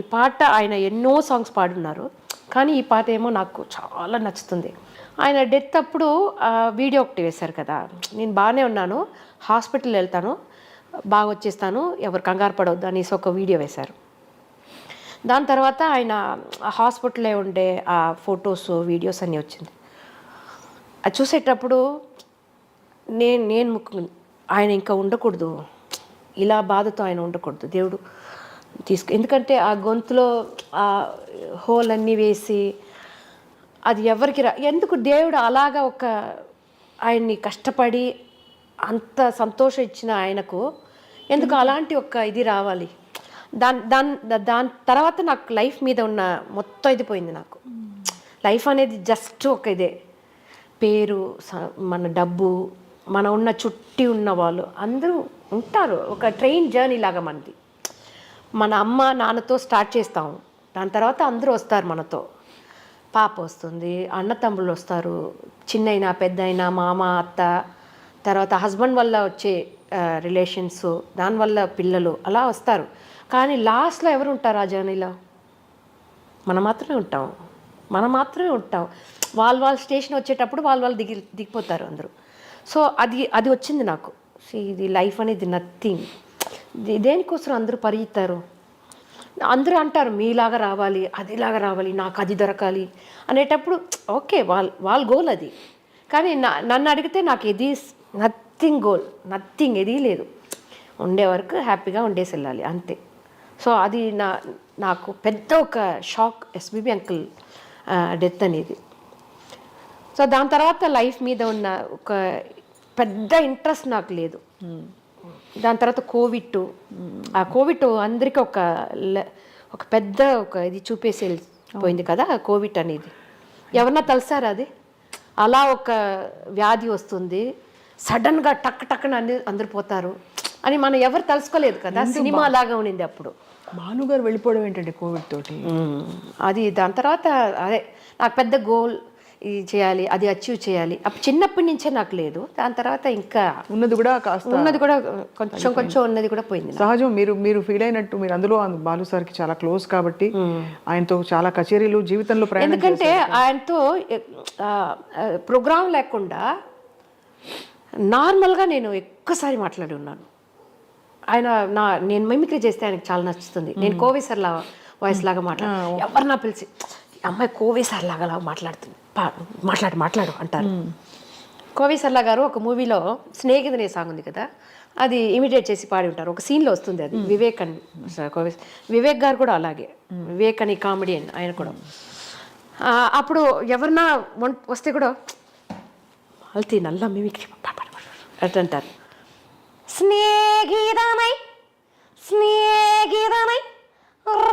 ఈ పాట. ఆయన ఎన్నో సాంగ్స్ పాడున్నారు, కానీ ఈ పాట ఏమో నాకు చాలా నచ్చుతుంది. ఆయన డెత్ అప్పుడు వీడియో ఒకటి వేశారు కదా, నేను బాగానే ఉన్నాను, హాస్పిటల్ వెళ్తాను, బాగా వచ్చేస్తాను, ఎవరు కంగారు పడవద్దు అనేసి ఒక వీడియో వేశారు. దాని తర్వాత ఆయన హాస్పిటల్లో ఉండే ఆ ఫొటోస్, వీడియోస్ అన్నీ వచ్చింది. అది చూసేటప్పుడు నేను ఆయన ఇంకా ఉండకూడదు, ఇలా బాధతో ఆయన ఉండకూడదు, దేవుడు ఎందుకంటే ఆ గొంతులో ఆ హోల్ అన్నీ వేసి అది ఎవరికి ఎందుకు దేవుడు అలాగా ఆయన్ని కష్టపడి అంత సంతోషం ఇచ్చిన ఆయనకు ఎందుకు అలాంటి ఇది రావాలి? దాని తర్వాత నాకు లైఫ్ మీద ఉన్న మొత్తం ఇది పోయింది. నాకు లైఫ్ అనేది జస్ట్ ఇదే పేరు, మన డబ్బు, మన ఉన్న చుట్టి ఉన్న వాళ్ళు అందరూ ఉంటారు. ఒక ట్రైన్ జర్నీ లాగా మనది. మన అమ్మ నాన్నతో స్టార్ట్ చేస్తాము, దాని తర్వాత అందరూ వస్తారు మనతో. పాప వస్తుంది, అన్న తమ్ముళ్ళు వస్తారు, చిన్నైనా పెద్దయినా, మామ అత్త, తర్వాత హస్బెండ్ వల్ల వచ్చే రిలేషన్స్, దానివల్ల పిల్లలు అలా వస్తారు. కానీ లాస్ట్లో ఎవరు ఉంటారు ఆ జర్నీలో? మనం మాత్రమే ఉంటాం. వాళ్ళ స్టేషన్ వచ్చేటప్పుడు వాళ్ళు దిగిపోతారు అందరూ. సో అది వచ్చింది నాకు. ఇది లైఫ్ అనేది నథింగ్. దేనికోసం అందరూ పరిగెత్తారు? అందరూ అంటారు మీలాగా రావాలి, అదిలాగా రావాలి, నాకు అది దొరకాలి అనేటప్పుడు ఓకే, వాళ్ళ గోల్ అది. కానీ నన్ను అడిగితే నాకు ఇది నథింగ్ ఏదీ లేదు. ఉండే వరకు హ్యాపీగా ఉండేసి వెళ్ళాలి అంతే. సో అది నాకు పెద్ద ఒక షాక్, ఎస్పీబీ అంకుల్ డెత్ అనేది. సో దాని తర్వాత లైఫ్ మీద ఉన్న ఒక పెద్ద ఇంట్రెస్ట్ నాకు లేదు. దాని తర్వాత కోవిడ్ అందరికీ ఒక పెద్ద ఇది చూపేసి వెళ్ళిపోయింది కదా కోవిడ్ అనేది. ఎవరన్నా తెలుసారా అది? అలా ఒక వ్యాధి వస్తుంది, సడన్గా టక్కున అందరు పోతారు అని మనం ఎవరు తెలుసుకోలేదు కదా. సినిమా లాగా ఉండింది అప్పుడు. భానుగారు వెళ్ళిపోవడం ఏంటంటే కోవిడ్ తోటి. అది దాని తర్వాత అదే నాకు పెద్ద గోల్, ఇది చేయాలి, అది అచీవ్ చేయాలి. అప్పుడు చిన్నప్పటి నుంచే నాకు లేదు. దాని తర్వాత ఇంకా ఉన్నది కూడా కొంచెం ఉన్నది కూడా పోయింది. సహజం. మీరు ఫీల్ అయినట్టు మీరు అందులో బాలు సార్కి చాలా క్లోజ్ కాబట్టి ఆయనతో చాలా కచేరీలు జీవితంలో ప్రయాణం. ఎందుకంటే ఆయనతో ప్రోగ్రామ్ లేకుండా నార్మల్గా నేను ఎక్కువసారి మాట్లాడి ఉన్నాను. నేను మిమిక్రీ చేస్తే ఆయనకు చాలా నచ్చుతుంది. నేను కోవేశ్వర్ వాయిస్ లాగా ఎవరన్నా పిలిచి అమ్మాయి కోవేశ్వర్ లాగా మాట్లాడుతుంది, మాట్లాడు అంటారు. కోవేశ్వర్లా గారు ఒక మూవీలో స్నేహితునే సాంగ్ ఉంది కదా, అది ఇమిటేట్ చేసి పాడి ఉంటారు. ఒక సీన్లో వస్తుంది అది. వివేక్ గారు కూడా అలాగే, వివేక్ అని కామెడియన్ ఆయన కూడా. అప్పుడు ఎవరన్నా వస్తే కూడా అల్తీ నల్ల మిమిక్రీ అంటారు. స్నేహితమై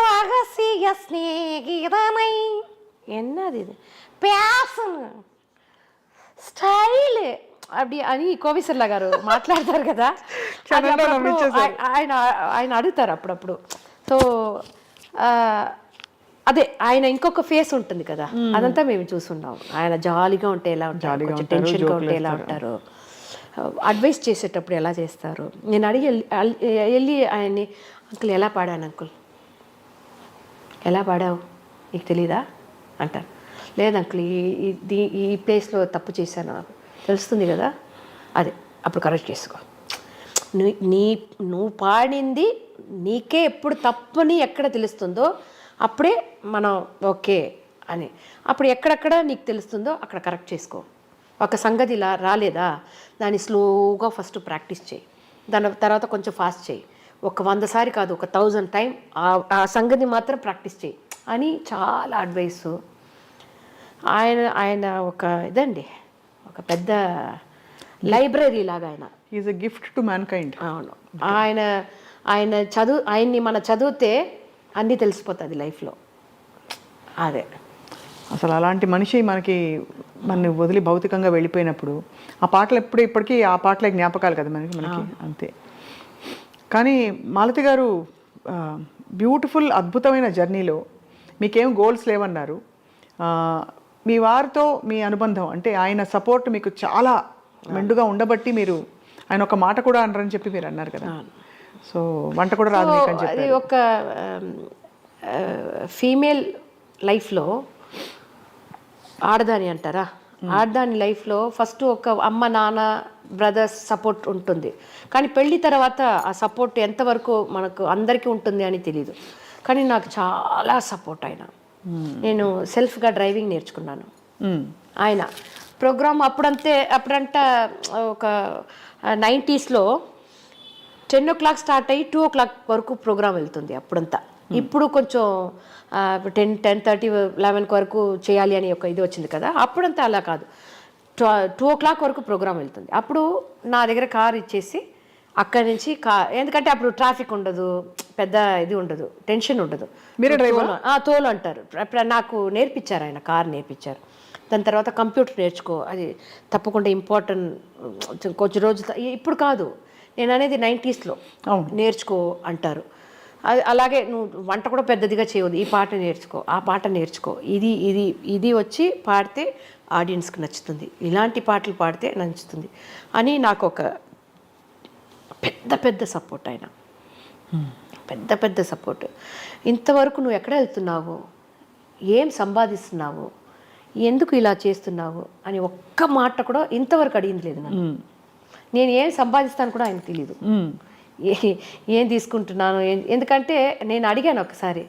రహస్య స్నేహితమై என்னது இது பேசணும் స్టైల్ అప్పుడు అని కోవిసర్లా గారు మాట్లాడతారు కదా, అది అప్పుడప్పుడు ఆయన ఆయన అడుగుతారు అప్పుడప్పుడు. సో అదే ఆయన ఇంకొక ఫేస్ ఉంటుంది కదా, అదంతా మేము చూసున్నాం. ఆయన జాలీగా ఉంటే ఎలా ఉంటారు, కొంచెం టెన్షన్గా ఉంటే ఎలా ఉంటారు, అడ్వైస్ చేసేటప్పుడు ఎలా చేస్తారు. నేను అడిగి వెళ్ళి ఆయన్ని, అంకుల్ ఎలా పాడాను అంకుల్, ఎలా పాడావు నీకు తెలీదా అంటారు. లేదు అంకుల్ ఈ ప్లేస్లో తప్పు చేశాను తెలుస్తుంది కదా, అదే అప్పుడు కరెక్ట్ చేసుకో. నువ్వు పాడింది నీకే ఎప్పుడు తప్పని ఎక్కడ తెలుస్తుందో అప్పుడే మనం ఓకే అని, అప్పుడు ఎక్కడెక్కడ నీకు తెలుస్తుందో అక్కడ కరెక్ట్ చేసుకో. ఒక సంగతి ఇలా రాలేదా దాన్ని స్లోగా ఫస్ట్ ప్రాక్టీస్ చేయి, దాని తర్వాత కొంచెం ఫాస్ట్ చేయి. ఒక 100 సారి కాదు, ఒక 1000 టైం ఆ సంగతి మాత్రం ప్రాక్టీస్ చేయి అని చాలా అడ్వైసు. ఆయన ఒక ఇదండి, ఒక పెద్ద లైబ్రరీ లాగా ఆయన. Is a gift to man kind. అవును, ఆయన్ని మన చదివితే అన్నీ తెలిసిపోతుంది లైఫ్లో. అదే అసలు అలాంటి మనిషి మన వదిలి భౌతికంగా వెళ్ళిపోయినప్పుడు ఆ పాటలు ఇప్పటికీ ఆ పాటలే జ్ఞాపకాలు కదా మనకి అంతే. కానీ మాలతి గారు బ్యూటిఫుల్ అద్భుతమైన జర్నీలో మీకేం గోల్స్ లేవన్నారు. మీ వారితో మీ అనుబంధం అంటే ఆయన సపోర్ట్ మీకు చాలా మెండుగా ఉండబట్టి మీరు ఆయన ఒక మాట కూడా అనరని చెప్పి మీరు అన్నారు కదా. సో వంట కూడా రాదు మీకు అని చెప్పి. అది ఒక ఫీమేల్ లైఫ్లో ఆడదాని అంటారా, ఆడదాని లైఫ్లో ఫస్ట్ ఒక అమ్మ నాన్న బ్రదర్స్ సపోర్ట్ ఉంటుంది, కానీ పెళ్ళి తర్వాత ఆ సపోర్ట్ ఎంతవరకు మనకు అందరికీ ఉంటుంది అని తెలీదు. కానీ నాకు చాలా సపోర్ట్ ఆయన. నేను సెల్ఫ్గా డ్రైవింగ్ నేర్చుకున్నాను. ఆయన ప్రోగ్రామ్ అప్పుడంట ఒక 90sలో 10 o'clock స్టార్ట్ అయ్యి 2 o'clock వరకు ప్రోగ్రామ్ వెళ్తుంది అప్పుడంతా. ఇప్పుడు కొంచెం 10:30 11 వరకు చేయాలి అని ఒక ఇది వచ్చింది కదా, అప్పుడంతా అలా కాదు, 2 o'clock వరకు ప్రోగ్రామ్ వెళ్తుంది. అప్పుడు నా దగ్గర కార్ ఇచ్చేసి అక్కడి నుంచి ఎందుకంటే అప్పుడు ట్రాఫిక్ ఉండదు, పెద్ద ఇది ఉండదు, టెన్షన్ ఉండదు. తోలు అంటారు. నాకు నేర్పించారు ఆయన, కార్ నేర్పించారు. దాని తర్వాత కంప్యూటర్ నేర్చుకో, అది తప్పకుండా ఇంపార్టెంట్, కొంచెం రోజు ఇప్పుడు కాదు నేను అనేది 90sలో నేర్చుకో అంటారు. అది అలాగే నువ్వు వంట కూడా పెద్దదిగా చేయవద్దు, ఈ పాట నేర్చుకో, ఆ పాట నేర్చుకో, ఇది వచ్చి పాడితే ఆడియన్స్కి నచ్చుతుంది, ఇలాంటి పాటలు పాడితే నచ్చుతుంది అని నాకు ఒక పెద్ద సపోర్ట్ ఆయన. పెద్ద సపోర్ట్. ఇంతవరకు నువ్వు ఎక్కడ వెళ్తున్నావు, ఏం సంపాదిస్తున్నావు, ఎందుకు ఇలా చేస్తున్నావు అని ఒక్క మాట కూడా ఇంతవరకు అడిగింది లేదు నన్ను. నేను ఏం సంపాదిస్తాను కూడా ఆయనకు తెలియదు, ఏం తీసుకుంటున్నాను. ఎందుకంటే నేను అడిగాను ఒకసారి,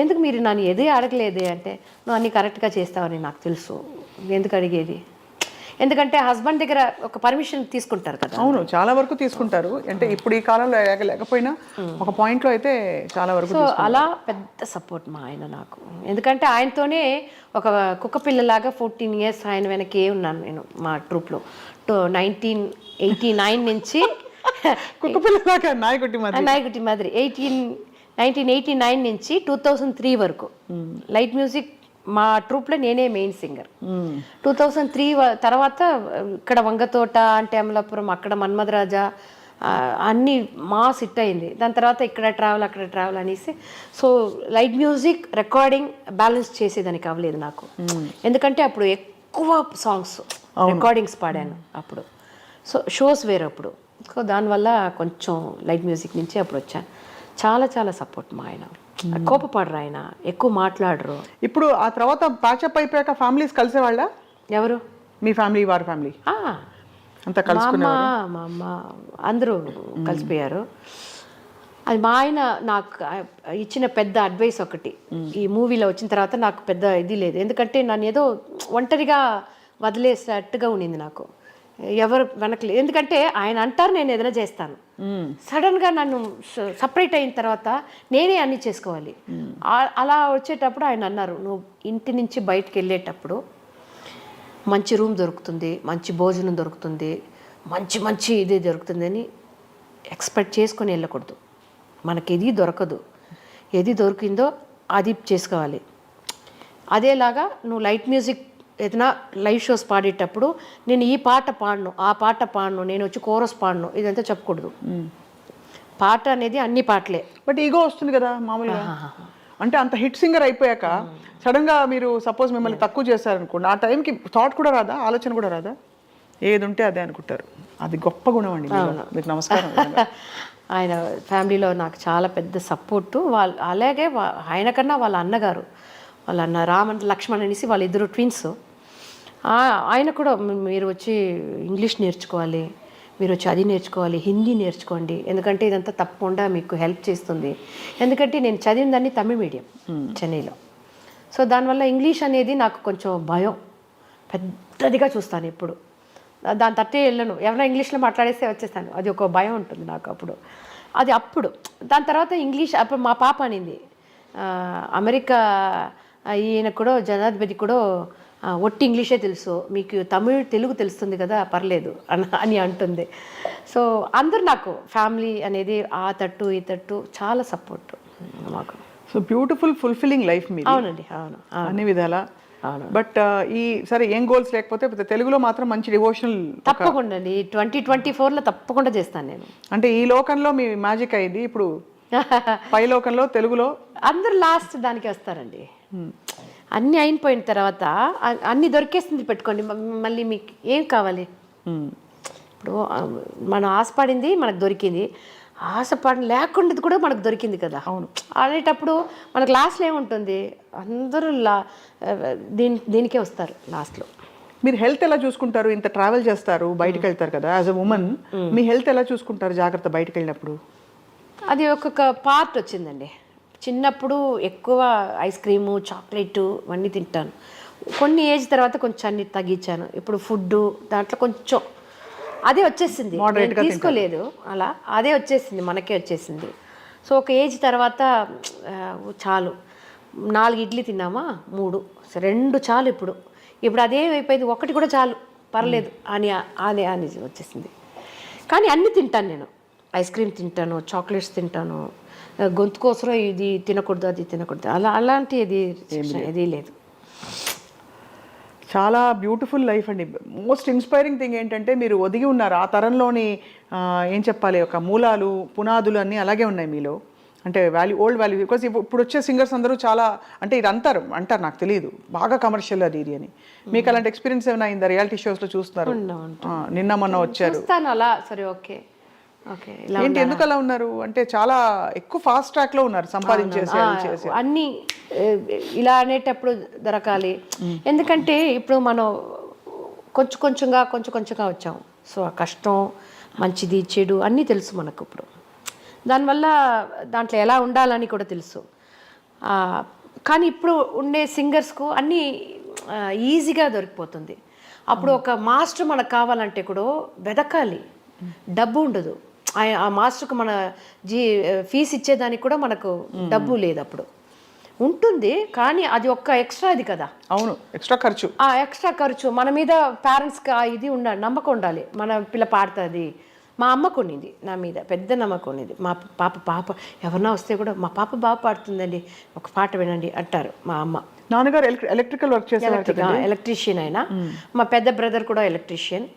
ఎందుకు మీరు నన్ను ఏది అడగలేదే అంటే, నువ్వు అన్నీ కరెక్ట్గా చేస్తావని నాకు తెలుసు, ఎందుకు అడిగేది. ఎందుకంటే హస్బెండ్ దగ్గర ఒక పర్మిషన్ తీసుకుంటారు కదా. అవును, చాలా వరకు తీసుకుంటారు. అంటే ఇప్పుడు ఈ కాలంలో లేకపోయినా ఒక పాయింట్లో అయితే చాలా వరకు. సో అలా పెద్ద సపోర్ట్ మా ఆయన నాకు. ఎందుకంటే ఆయనతోనే ఒక కుక్క పిల్లలాగా 14 years ఆయన వెనకే ఉన్నాను నేను మా ట్రూప్లో. 1989 నుంచి కుక్క పిల్లలాగా నాయకుటి మాదిరి 1989 నుంచి 2003 వరకు లైట్ మ్యూజిక్ మా ట్రూప్లో నేనే మెయిన్ సింగర్. 2003 తర్వాత ఇక్కడ వంగతోట అంటే అమలాపురం, అక్కడ మన్మధరాజా అన్నీ మాస్ హిట్ అయింది. దాని తర్వాత ఇక్కడ ట్రావెల్ అక్కడ ట్రావెల్ అనేసి, so light music recording balance చేసేదానికి అవ్వలేదు నాకు. ఎందుకంటే అప్పుడు ఎక్కువ సాంగ్స్ రికార్డింగ్స్ పాడాను అప్పుడు, సో షోస్ వేరు అప్పుడు. సో దానివల్ల కొంచెం లైట్ మ్యూజిక్ నుంచి అప్పుడు వచ్చాను. చాలా సపోర్ట్ మా ఆయన. కోపపడరు ఆయన, ఎక్కువ మాట్లాడరు. ఇప్పుడు ఆ తర్వాత ప్యాచప్ అయిపోయాక ఫ్యామిలీస్ కలిసేవాళ్ళ? ఎవరు? మీ ఫ్యామిలీ, వారి ఫ్యామిలీ అంతా మా అమ్మ అందరూ కలిసిపోయారు. అది మా ఆయన నాకు ఇచ్చిన పెద్ద అడ్వైస్ ఒకటి, ఈ మూవీలో వచ్చిన తర్వాత నాకు పెద్ద ఇది లేదు. ఎందుకంటే నన్ను ఏదో ఒంటరిగా వదిలేసేటట్టుగా ఉండింది నాకు, ఎవరు వెనకలేదు. ఎందుకంటే ఆయన అంటారు నేను ఏదైనా చేస్తాను, సడన్గా నన్ను సపరేట్ అయిన తర్వాత నేనే అన్నీ చేసుకోవాలి. అలా వచ్చేటప్పుడు ఆయన అన్నారు, నువ్వు ఇంటి నుంచి బయటకు వెళ్ళేటప్పుడు మంచి రూమ్ దొరుకుతుంది, మంచి భోజనం దొరుకుతుంది, మంచి ఇది దొరుకుతుంది అని ఎక్స్పెక్ట్ చేసుకొని వెళ్ళకూడదు. మనకి ఇది దొరకదు. ఏది దొరికిందో అది చేసుకోవాలి. అదేలాగా నువ్వు లైట్ మ్యూజిక్ ఏదైనా లైవ్ షోస్ పాడేటప్పుడు నేను ఈ పాట పాడను, ఆ పాట పాడను, నేను వచ్చి కోరస్ పాడను, ఇదంతా చెప్పకూడదు. పాట అనేది అన్ని పాటలే. బట్ ఈగో వస్తుంది కదా మామూలుగా. అంటే అంత హిట్ సింగర్ అయిపోయాక సడన్గా మీరు సపోజ్ మిమ్మల్ని తక్కువ చేస్తారనుకోండి, ఆ టైంకి థాట్ కూడా రాదా, ఆలోచన కూడా రాదా? ఏది ఉంటే అదే అనుకుంటారు. అది గొప్ప గుణం అండి మీలో. మీకు నమస్కారం. ఆయన ఫ్యామిలీలో నాకు చాలా పెద్ద సపోర్టు. వాళ్ళు అలాగే ఆయన కన్నా వాళ్ళ అన్నగారు, వాళ్ళ అన్న రామన్ లక్ష్మణ్ అనేసి వాళ్ళిద్దరు ట్విన్స్. ఆయన కూడా మీరు వచ్చి ఇంగ్లీష్ నేర్చుకోవాలి, మీరు వచ్చి అది నేర్చుకోవాలి, హిందీ నేర్చుకోండి, ఎందుకంటే ఇదంతా తప్పకుండా మీకు హెల్ప్ చేస్తుంది. ఎందుకంటే నేను చదివిందాన్ని తమిళ మీడియం చెన్నైలో. సో దానివల్ల ఇంగ్లీష్ అనేది నాకు కొంచెం భయం, పెద్దదిగా చూస్తాను ఇప్పుడు. దాని తట్టే వెళ్ళను, ఎవరైనా ఇంగ్లీష్లో మాట్లాడేస్తే వచ్చేస్తాను, అది ఒక భయం ఉంటుంది నాకు అప్పుడు. అది అప్పుడు దాని తర్వాత ఇంగ్లీష్ అప్పుడు మా పాప అనింది, అమెరికా ఈయన కూడా జనాధిపతి కూడా ఒట్టి ఇంగ్లీషే తెలుసు, మీకు తెలుగు తెలుస్తుంది కదా, పర్లేదు అని అంటుంది. సో అందరు నాకు ఫ్యామిలీ అనేది ఆ తట్టు ఈ తట్టు చాలా సపోర్ట్ మాకు. సో బ్యూటిఫుల్ ఫుల్ఫిల్లింగ్ లైఫ్ మీ. అవునండి, అవును, అన్ని విధాలా. బట్ ఈ సరే ఏం గోల్స్ లేకపోతే తెలుగులో మాత్రం మంచి డివోషనల్ తప్పకుండా అండి 2024లో తప్పకుండా చేస్తాను నేను. అంటే ఈ లోకంలో మీ మ్యాజిక్ అయింది, ఇప్పుడు పై లోకంలో తెలుగులో అందరు లాస్ట్ దానికి వస్తారండి. అన్నీ అయిపోయిన తర్వాత అన్నీ దొరికేస్తుంది పెట్టుకోండి, మళ్ళీ మీకు ఏం కావాలి? ఇప్పుడు మనం ఆశపడింది మనకు దొరికింది, ఆశపడి లేకుండా కూడా మనకు దొరికింది కదా. అవును. అనేటప్పుడు మనకు లాస్ట్లో ఏముంటుంది, అందరూ దీనికే వస్తారు లాస్ట్లో. మీరు హెల్త్ ఎలా చూసుకుంటారు? ఇంత ట్రావెల్ చేస్తారు, బయటకు వెళ్తారు కదా, as a women me health ఎలా చూసుకుంటారు జాగ్రత్త బయటకు వెళ్ళినప్పుడు? అది ఒక్కొక్క పార్ట్ వచ్చిందండి. చిన్నప్పుడు ఎక్కువ ఐస్ క్రీము, చాక్లెట్ ఇవన్నీ తింటాను. కొన్ని ఏజ్ తర్వాత కొంచెం అన్ని తగ్గించాను. ఇప్పుడు ఫుడ్ దాంట్లో కొంచెం అదే వచ్చేసింది, తీసుకోలేదు అలా, అదే వచ్చేసింది, మనకే వచ్చేసింది. సో ఒక ఏజ్ తర్వాత చాలు, 4 ఇడ్లీ తిన్నామా 3, 2 చాలు. ఇప్పుడు అదే అయిపోయింది, 1 కూడా చాలు, పర్లేదు అని అని వచ్చేసింది. కానీ అన్నీ తింటాను నేను, ఐస్ క్రీమ్ తింటాను, చాక్లెట్స్ తింటాను, గొంతు కోసం ఇది తినకూడదు అది తినకూడదు అలాంటి ఏది లేదు. చాలా బ్యూటిఫుల్ లైఫ్ అండి. మోస్ట్ ఇన్స్పైరింగ్ థింగ్ ఏంటంటే మీరు ఒదిగి ఉన్నారు ఆ తరంలోని ఏం చెప్పాలి, ఒక మూలాలు పునాదులు అన్నీ అలాగే ఉన్నాయి మీలో. అంటే ఓల్డ్ వాల్యూ. బికాస్ ఇప్పుడు వచ్చే సింగర్స్ అందరూ చాలా అంటే ఇది అంటారు నాకు తెలియదు, బాగా కమర్షియల్ అది ఇది అని. మీకు అలాంటి ఎక్స్పీరియన్స్ ఏమైనా అయిందా? రియాలిటీ షోస్లో చూస్తున్నారు, నిన్న మొన్న వచ్చారు అలా, సరే ఓకే ఏంటి ఎందుకు అలా ఉన్నారు? అంటే చాలా ఎక్కువ ఫాస్ట్ ట్రాక్ లో ఉన్నారు, సంపాదించేసి అన్ని ఇలా అనేటప్పుడు దొరకాలి. ఎందుకంటే ఇప్పుడు మనం కొంచెంగా వచ్చాం. సో ఆ కష్టం, మంచిది చెడు అన్నీ తెలుసు మనకు ఇప్పుడు. దానివల్ల దాంట్లో ఎలా ఉండాలని కూడా తెలుసు. కానీ ఇప్పుడు ఉండే సింగర్స్కు అన్నీ ఈజీగా దొరికిపోతుంది. అప్పుడు ఒక మాస్టర్ మనకు కావాలంటే కూడా వెదకాలి, డబ్బు ఉండదు. ఆ మాస్టర్కి మన ఫీజు ఇచ్చేదానికి కూడా మనకు డబ్బు లేదు. అప్పుడు ఉంటుంది కానీ అది ఒక్క ఎక్స్ట్రా ఇది కదా. అవును, ఎక్స్ట్రా ఖర్చు. ఎక్స్ట్రా ఖర్చు మన మీద పేరెంట్స్కి ఇది ఉండాలి, నమ్మకం ఉండాలి, మన పిల్ల పాడుతుంది. మా అమ్మకు ఉన్నింది నా మీద పెద్ద నమ్మకం ఉన్నది. మా పాప ఎవరన్నా వస్తే కూడా మా పాప బాగా పాడుతుందండి, ఒక పాట వినండి అంటారు మా అమ్మ. నాన్నగారు ఎలక్ట్రికల్ వర్క్ చేస్తారు, ఎలక్ట్రీషియన్ అయినా. మా పెద్ద బ్రదర్ కూడా ఎలక్ట్రీషియన్.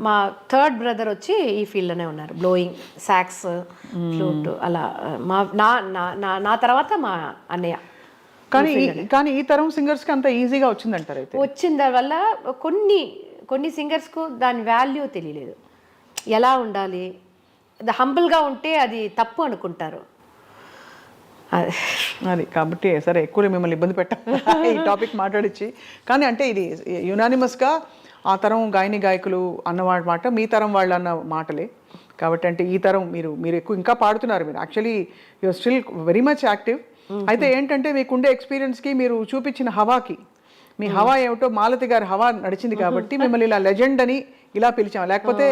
మా థర్డ్ బ్రదర్ వచ్చి ఈ ఫీల్డ్లోనే ఉన్నారు, బ్లోయింగ్, సాక్స్, ఫ్లూట్ అలా. నా తర్వాత మా అన్నయ్య. కానీ ఈ తరం సింగర్స్కి అంత ఈజీగా వచ్చిందంటారు? అయితే వచ్చిన వల్ల కొన్ని సింగర్స్కు దాని వాల్యూ తెలియలేదు, ఎలా ఉండాలి. హంబుల్గా ఉంటే అది తప్పు అనుకుంటారు. అది కాబట్టి సరే ఎక్కువ మిమ్మల్ని ఇబ్బంది పెట్టాలి ఈ టాపిక్ మాట్లాడించి. కానీ అంటే ఇది యునానిమస్గా ఆ తరం గాయకులు అన్నమాట మాట, మీ తరం వాళ్ళు అన్న మాటలే. కాబట్టి అంటే ఈ తరం మీరు ఎక్కువ ఇంకా పాడుతున్నారు. మీరు actually you're still very much active. అయితే ఏంటంటే మీకుండే ఎక్స్పీరియన్స్కి మీరు చూపించిన హవాకి, మీ హవా ఏమిటో మాలతి గారి హవా నడిచింది కాబట్టి మిమ్మల్ని ఇలా లెజెండ్ అని ఇలా పిలిచాం. లేకపోతే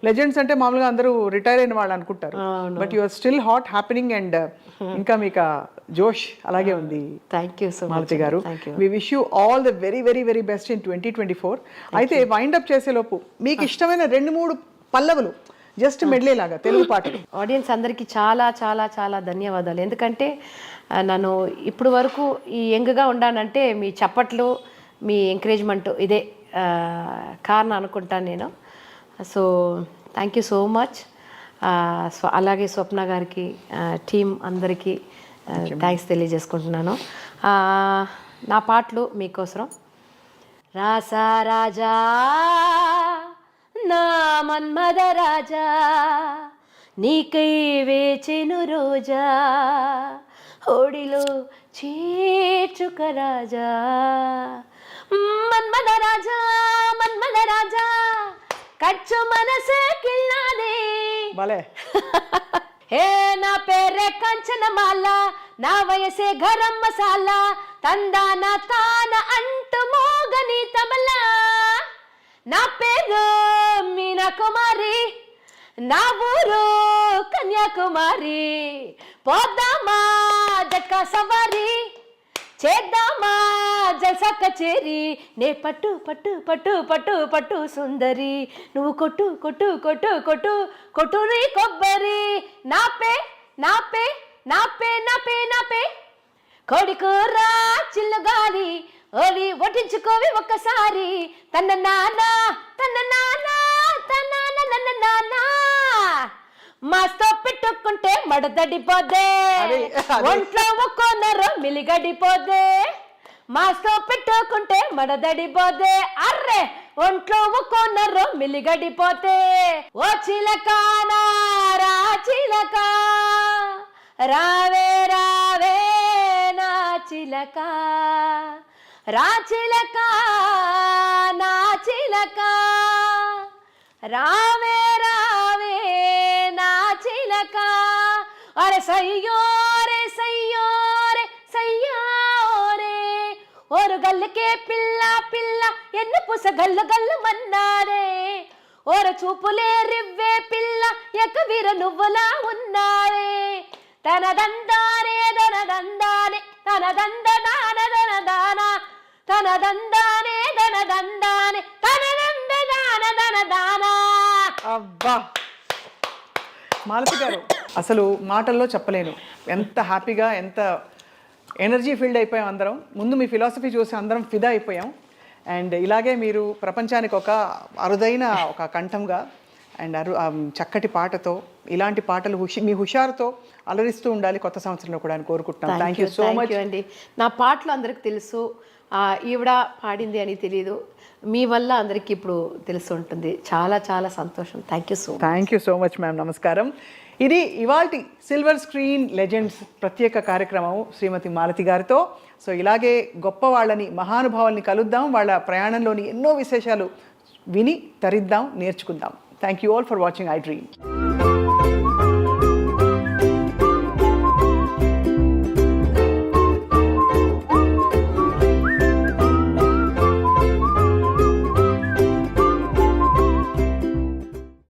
లెజెండ్స్ అంటే మామూలుగా అందరూ రిటైర్ అయిన వాళ్ళు అనుకుంటారు. But you are still hot happening and ఇంకా మీకు జోష్ అలాగే ఉంది. Thank you so much Malathi garu. We wish you all the very very very best in 2024. అయితే వైండ్ అప్ చేసే లోపు మీకు ఇష్టమైన 2-3 పల్లవులు జస్ట్ మెడ్లే లాగా తెలుగు పాటలు. ఆడియన్స్ అందరికీ చాలా చాలా చాలా ధన్యవాదాలు. ఎందుకంటే నన్ను ఇప్పుడు వరకు ఈ యంగ్గా ఉండానంటే మీ చప్పట్లు, మీ ఎంకరేజ్మెంట్ ఇదే కారణం అనుకుంటాను నేను. So thank you so much. అలాగే స్వప్న గారికి, టీం అందరికీ థ్యాంక్స్ తెలియజేసుకుంటున్నాను. నా పాటలు మీకోసం. రాసా రాజా నా మన్మద రాజా, నీకై వేచెను రోజా, ఓడిలో చేర్చుక రాజా, మన్మద రాజా మన్మద రాజా, కచ్చు మనసే కిల్లాదే భలే. హే నా పేరే కంచనమాల, నా వయసే గరం మసాలా, తందాన తాన అంటు మోగని తబలా, నా పేరు మీనా కుమారి, నా ఊరు కన్యాకుమారి, పోదామా జట్కా సవారి, చేద్దామా జల్సా కచేరి, నే పట్టు పట్టు పట్టు పట్టు పట్టు సుందరి, నువ్వు కొట్టు కొట్టు కొట్టు కొట్టు కొట్టు నీ కొబ్బరి, నాపే నాపే నాపే నాపే నాపే, కోడికూర చిల్లుగాలి ఓలి వడ్డించుకోవి ఒక్కసారి, తన నాన్న తన నాన్న తన నాన్న నాన్న, మాస్తో పెట్టుకుంటే మడదడిపోదే, ఒంట్లో ఒక్కొన్నరు మిలిగడిపోదే, మాస్తో పెట్టుకుంటే మడదడిపోదే, అర్రే ఒంట్లో ఒక్కొన్నరు మిలిగడిపోతే, ఓ చిలకానా రా చిలక, రావే రావే నా చిలక, రా చిలక నా చిలక, రావే రావే నా చిలక, అరే సయ్యో రే సయ్యో రే సయ్యో రే, ఓరు గల్లకే పిల్ల పిల్ల ఎన్ను పుస గల్లు గల్లు మన్నారే, ఓర చూపులే రివ్వే పిల్ల ఎకవిర నువ్వులా ఉన్నారే, తన దందానే తన దందానే తన దందనాన తన దాన, తన దందానే తన దందానే తన దందనాన తన దానా. అబ్బా మాలతి గారు, అసలు మాటల్లో చెప్పలేను ఎంత హ్యాపీగా, ఎంత ఎనర్జీ ఫీల్డ్ అయిపోయాం అందరం. ముందు మీ ఫిలాసఫీ చూసి అందరం ఫిదా అయిపోయాం. అండ్ ఇలాగే మీరు ప్రపంచానికి ఒక అరుదైన ఒక కంఠంగా అండ్ చక్కటి పాటతో, ఇలాంటి పాటలు మీ హుషారుతో అలరిస్తూ ఉండాలి కొత్త సంవత్సరంలో కూడా అని కోరుకుంటున్నాను. థ్యాంక్ యూ సో మచ్ అండి. నా పాటలు అందరికి తెలుసు, ఈవిడ పాడింది అని తెలియదు, మీ వల్ల అందరికీ ఇప్పుడు తెలిసి ఉంటుంది. చాలా చాలా సంతోషం. Thank you so much ma'am. నమస్కారం. ఇది ఇవాల్టి సిల్వర్ స్క్రీన్ లెజెండ్స్ ప్రత్యేక కార్యక్రమం శ్రీమతి మాలతి గారితో. సో ఇలాగే గొప్ప వాళ్ళని, మహానుభావుల్ని కలుద్దాం, వాళ్ళ ప్రయాణంలోని ఎన్నో విశేషాలు విని తరిద్దాం, నేర్చుకుందాం. Thank you all for watching I dream.